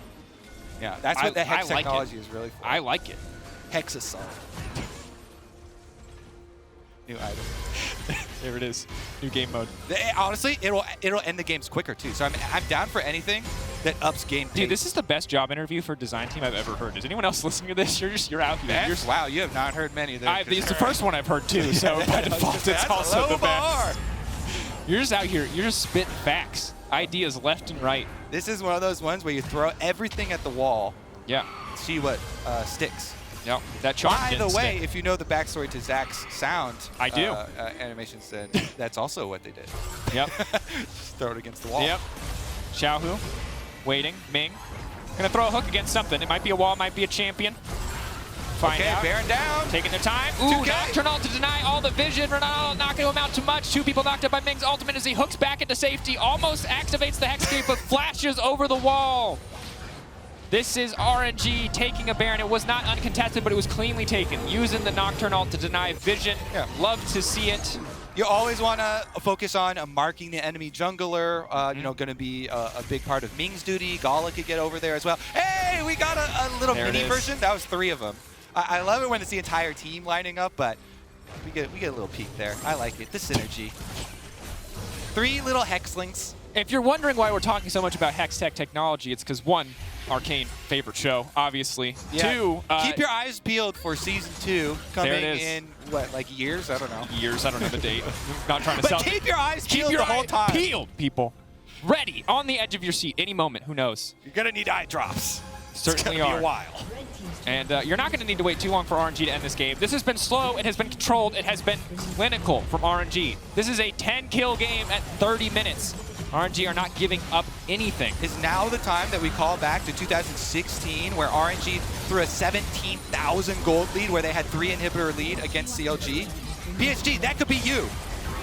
Yeah, that's what the Hex I like technology it. is really for. I like it. Hexasol. New item. There it is. New game mode. Honestly, it'll end the games quicker too. So I'm down for anything that ups game pace. Dude, this is the best job interview for design team I've ever heard. Is anyone else listening to this? You're out here. Wow, you have not heard many of those. It's the first one I've heard too, so by default it's also the best. You're just out here. You're just spitting facts, ideas left and right. This is one of those ones where you throw everything at the wall. Yeah. See what sticks. Yep. That charm By the didn't way, stick. if you know the backstory to Zach's sound I do. Animations, then that's also what they did. Yep. Just throw it against the wall. Yep. Xiaohu, waiting. Ming, gonna throw a hook against something. It might be a wall, might be a champion. Find out. Baron down. Taking their time. Ooh, 2K. Nocturne to deny all the vision. Renata not going to amount to much. 2 people knocked up by Ming's ultimate as he hooks back into safety. Almost activates the Hexgate, but flashes over the wall. This is RNG taking a Baron. It was not uncontested, but it was cleanly taken. Using the Nocturne ult to deny vision. Yeah. Love to see it. You always want to focus on marking the enemy jungler. You know, going to be a big part of Ming's duty. GALA could get over there as well. Hey, we got a little There it mini is. version. That was 3 of them. I love it when it's the entire team lining up, but we get a little peek there. I like it. The synergy. 3 little hexlings. If you're wondering why we're talking so much about Hex Tech technology, it's because 1, Arcane favorite show, obviously. Yeah. 2, keep your eyes peeled for season 2 coming There it is. in what, like years? I don't know. years. I don't know the date. Not trying to But sell. keep your eyes Keep peeled your the whole eye time. peeled, people. Ready, on the edge of your seat, any moment. Who knows? You're gonna need eye drops. Certainly it's gonna are. be a while. And you're not going to need to wait too long for RNG to end this game. This has been slow. It has been controlled. It has been clinical from RNG. This is a 10-kill game at 30 minutes. RNG are not giving up anything. Is now the time that we call back to 2016 where RNG threw a 17,000 gold lead where they had 3 inhibitor lead against CLG? PSG, that could be you.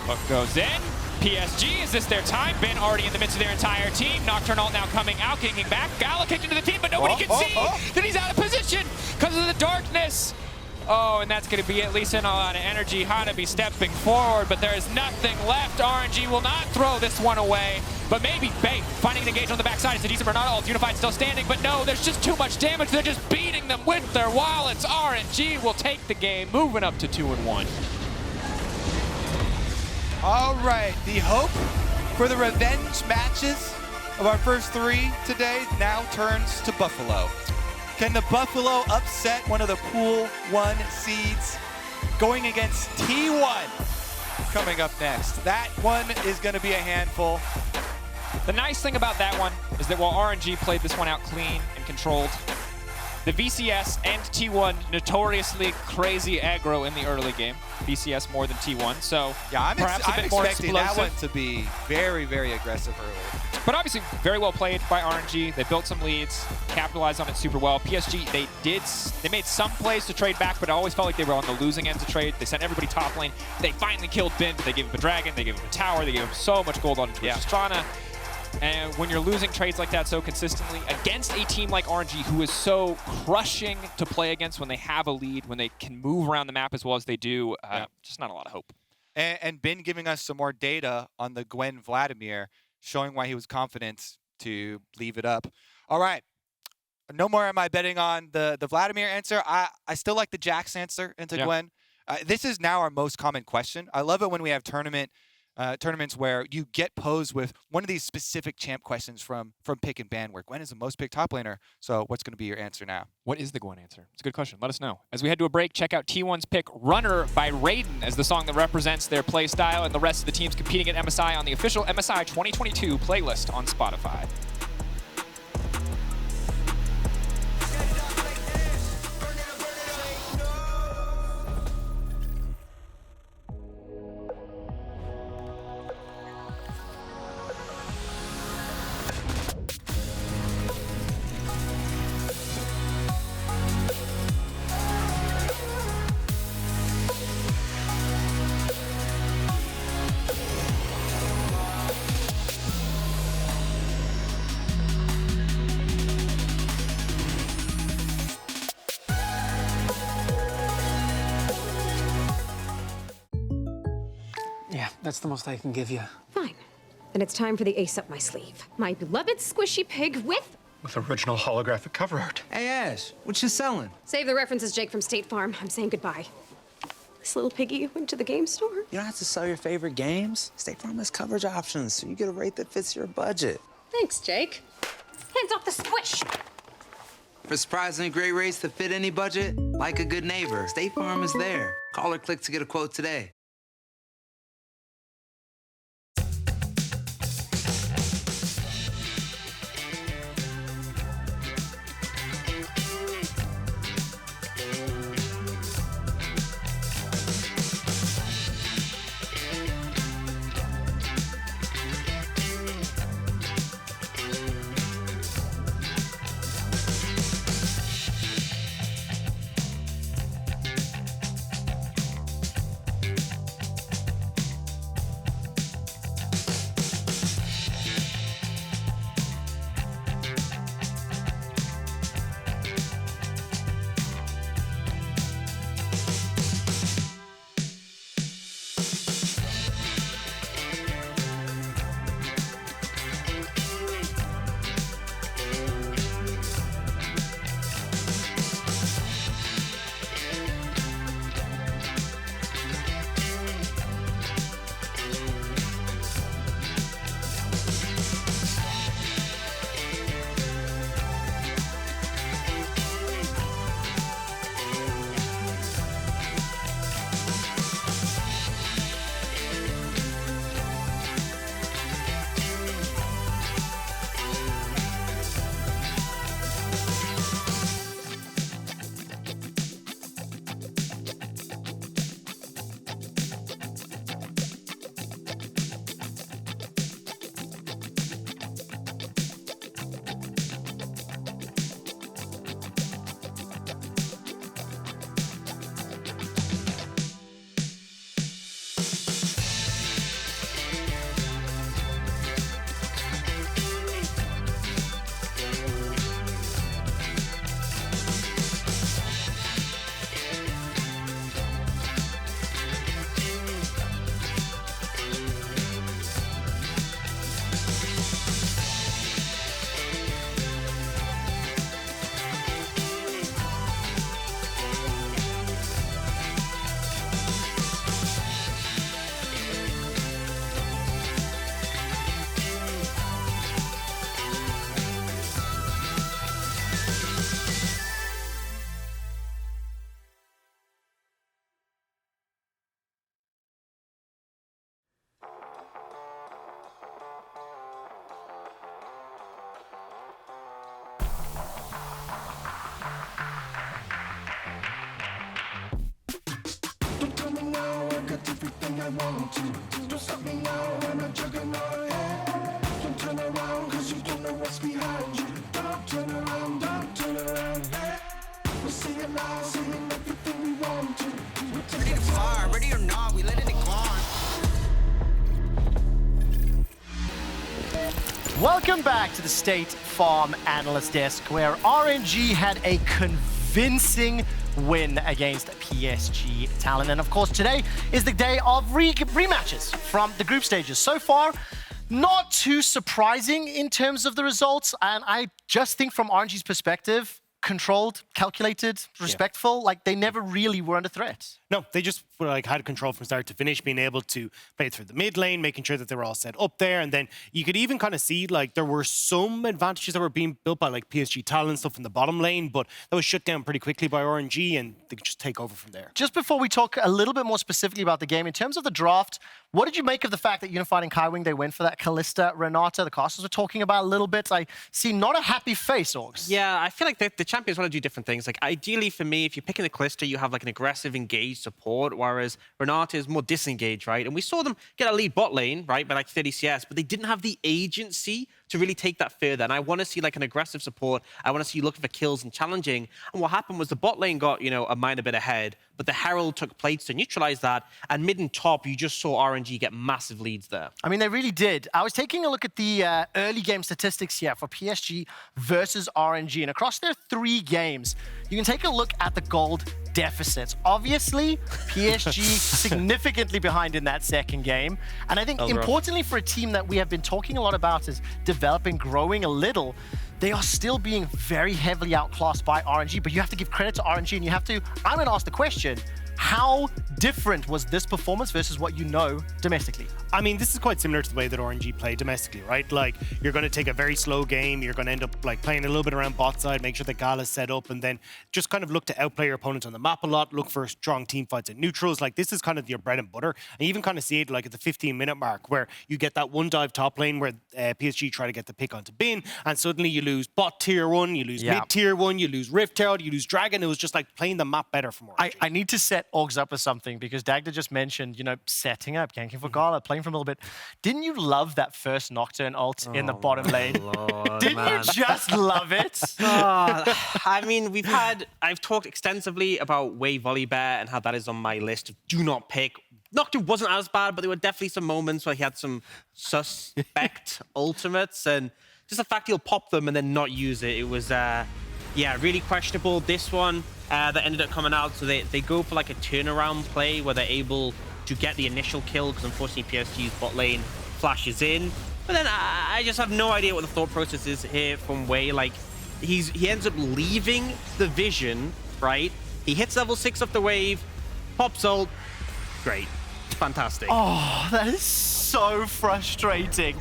Hook goes in. PSG, is this their time? Ben already in the midst of their entire team. Nocturne ult now coming out, kicking back. GALA kicked into the team, but nobody can see that he's out of position because of the darkness. Oh, and that's going to be at least in a lot of energy. Hanabi stepping forward, but there is nothing left. RNG will not throw this one away, but maybe Bay finding an engage on the backside. It's a decent Renata ult. Unified still standing, but no, there's just too much damage. They're just beating them with their wallets. RNG will take the game, moving up to 2-1. All right, the hope for the revenge matches of our first 3 today now turns to Buffalo. Can the Buffalo upset one of the Pool 1 seeds going against T1 coming up next? That one is going to be a handful. The nice thing about that one is that while RNG played this one out clean and controlled, the VCS and T1 notoriously crazy aggro in the early game. VCS more than T1, so Yeah, I'm perhaps a bit more expecting that explosive. one to be very, very aggressive early. But obviously, very well played by RNG. They built some leads, capitalized on it super well. PSG, they made some plays to trade back, but it always felt like they were on the losing end to trade. They sent everybody top lane. They finally killed Ben, but they gave him a dragon, they gave him a tower, they gave him so much gold on Tristana. And when you're losing trades like that so consistently against a team like RNG, who is so crushing to play against when they have a lead, when they can move around the map as well as they do, just not a lot of hope. And Ben giving us some more data on the Gwen Vladimir, showing why he was confident to leave it up. All right. No more am I betting on the Vladimir answer. I still like the Jax answer into Gwen. This is now our most common question. I love it when we have tournaments where you get posed with one of these specific champ questions from pick and ban, where Gwen is the most picked top laner. So what's going to be your answer now? What is the Gwen answer? It's a good question. Let us know. As we head to a break, check out T1's pick Runner by Raiden as the song that represents their play style and the rest of the teams competing at MSI on the official MSI 2022 playlist on Spotify. Yeah, that's the most I can give you. Fine. Then it's time for the ace up my sleeve. My beloved squishy pig with with original holographic cover art. Hey, Ash, what you selling? Save the references, Jake from State Farm. I'm saying goodbye. This little piggy went to the game store. You don't have to sell your favorite games. State Farm has coverage options, so you get a rate that fits your budget. Thanks, Jake. Hands off the squish. For surprisingly great rates that fit any budget, like a good neighbor, State Farm is there. Call or click to get a quote today. I want to. Don't stop me now, I'm a juggernaut. Don't turn around, cause you don't know what's behind you. Don't turn around, don't turn around. We'll say it loud, saying everything we want to. Ready to fire, ready or not, we let it decline. Welcome back to the State Farm Analyst Desk, where RNG had a convincing win against PSG Talon. And of course, today is the day of rematches from the group stages. So far, not too surprising in terms of the results. And I just think from RNG's perspective, controlled, calculated, respectful, like they never really were under threat. No, they just had control from start to finish, being able to play through the mid lane, making sure that they were all set up there. And then you could even kind of see there were some advantages that were being built by PSG Talon stuff in the bottom lane, but that was shut down pretty quickly by RNG and they could just take over from there. Just before we talk a little bit more specifically about the game, in terms of the draft, what did you make of the fact that Unified and Kaiwing, they went for that Kalista, Renata? The casters were talking about a little bit. I see not a happy face, Orgs. Yeah, I feel like the champions want to do different things. Like ideally for me, if you're picking the Kalista, you have like an aggressive, engaged support, whereas Renata is more disengaged, right? And we saw them get a lead bot lane, right, by like 30 CS, but they didn't have the agency to really take that further. And I want to see like an aggressive support. I want to see you looking for kills and challenging. And what happened was the bot lane got, a minor bit ahead, but the Herald took plates to neutralize that. And mid and top, you just saw RNG get massive leads there. I mean, they really did. I was taking a look at the early game statistics here for PSG versus RNG. And across their 3 games, you can take a look at the gold deficits. Obviously, PSG significantly behind in that second game. And I think importantly for a team that we have been talking a lot about is developing, growing a little, they are still being very heavily outclassed by RNG, but you have to give credit to RNG, and you have to, I'm going to ask the question, how different was this performance versus what you know domestically? I mean, this is quite similar to the way that RNG play domestically, right? Like, you're going to take a very slow game, you're going to end up like playing a little bit around bot side, make sure that GALA's set up, and then just kind of look to outplay your opponents on the map a lot, look for strong team fights at neutrals. Like, this is kind of your bread and butter. And you even kind of see it like at the 15-minute mark where you get that one dive top lane where PSG try to get the pick onto Bin, and suddenly you lose bot tier 1, you lose mid tier 1, you lose Rift Herald, you lose Dragon. It was just like playing the map better for more. I need to set Augs up with something because Dagda just mentioned, you know, setting up, ganking for GALA, playing for a little bit. Didn't you love that first Nocturne ult in the bottom lane? Lord, Didn't you just love it? I mean, I've talked extensively about Wei Volibear and how that is on my list of do not pick. Nocturne wasn't as bad, but there were definitely some moments where he had some suspect ultimates, and just the fact he'll pop them and then not use it, it was, yeah, really questionable. This one that ended up coming out, so they go for like a turnaround play where they're able to get the initial kill, because unfortunately PSG's bot lane flashes in. But then I just have no idea what the thought process is here from Wei. Like, he ends up leaving the vision, right? He hits level 6 of the wave, pops ult. Great. Fantastic. Oh, that is so frustrating.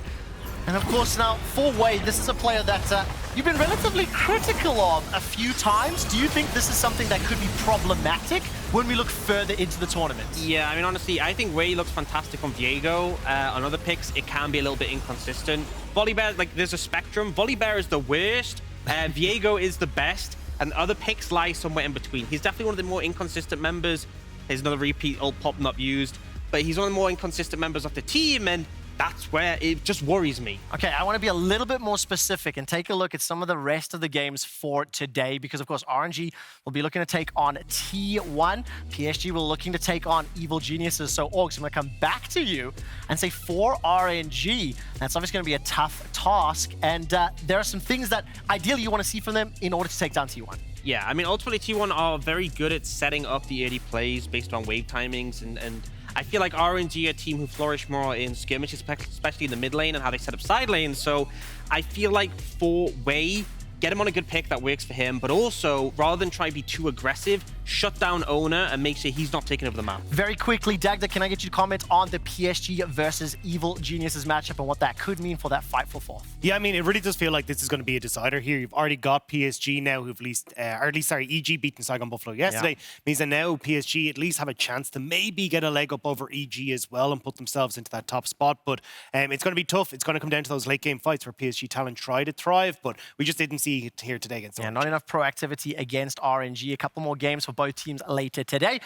And of course now, for Wei, this is a player that you've been relatively critical of a few times. Do you think this is something that could be problematic when we look further into the tournament? Yeah, I mean, honestly, I think Wei looks fantastic on Viego. On other picks, it can be a little bit inconsistent. Volibear, like, there's a spectrum. Volibear is the worst, Viego is the best, and other picks lie somewhere in between. He's definitely one of the more inconsistent members. There's another repeat ult pop not used, but he's one of the more inconsistent members of the team, and that's where it just worries me. Okay, I want to be a little bit more specific and take a look at some of the rest of the games for today, because of course RNG will be looking to take on T1. PSG will looking to take on Evil Geniuses. So Augs, I'm going to come back to you and say for RNG, that's obviously going to be a tough task, and there are some things that ideally you want to see from them in order to take down T1. Yeah, I mean, ultimately T1 are very good at setting up the early plays based on wave timings, and I feel like RNG are a team who flourish more in skirmishes, especially in the mid lane and how they set up side lanes. So I feel like for Wei, get him on a good pick that works for him, but also, rather than try to be too aggressive, shut down Owner and make sure he's not taking over the map. Very quickly, Dagda, can I get you to comment on the PSG versus Evil Geniuses matchup and what that could mean for that fight for fourth? Yeah, I mean, it really does feel like this is going to be a decider here. You've already got PSG now, who've EG beaten Saigon Buffalo yesterday. Means that now PSG at least have a chance to maybe get a leg up over EG as well and put themselves into that top spot. But it's going to be tough. It's going to come down to those late game fights where PSG Talon try to thrive, but we just didn't see it here today against RNG. Not enough proactivity against RNG. A couple more games for both teams later today.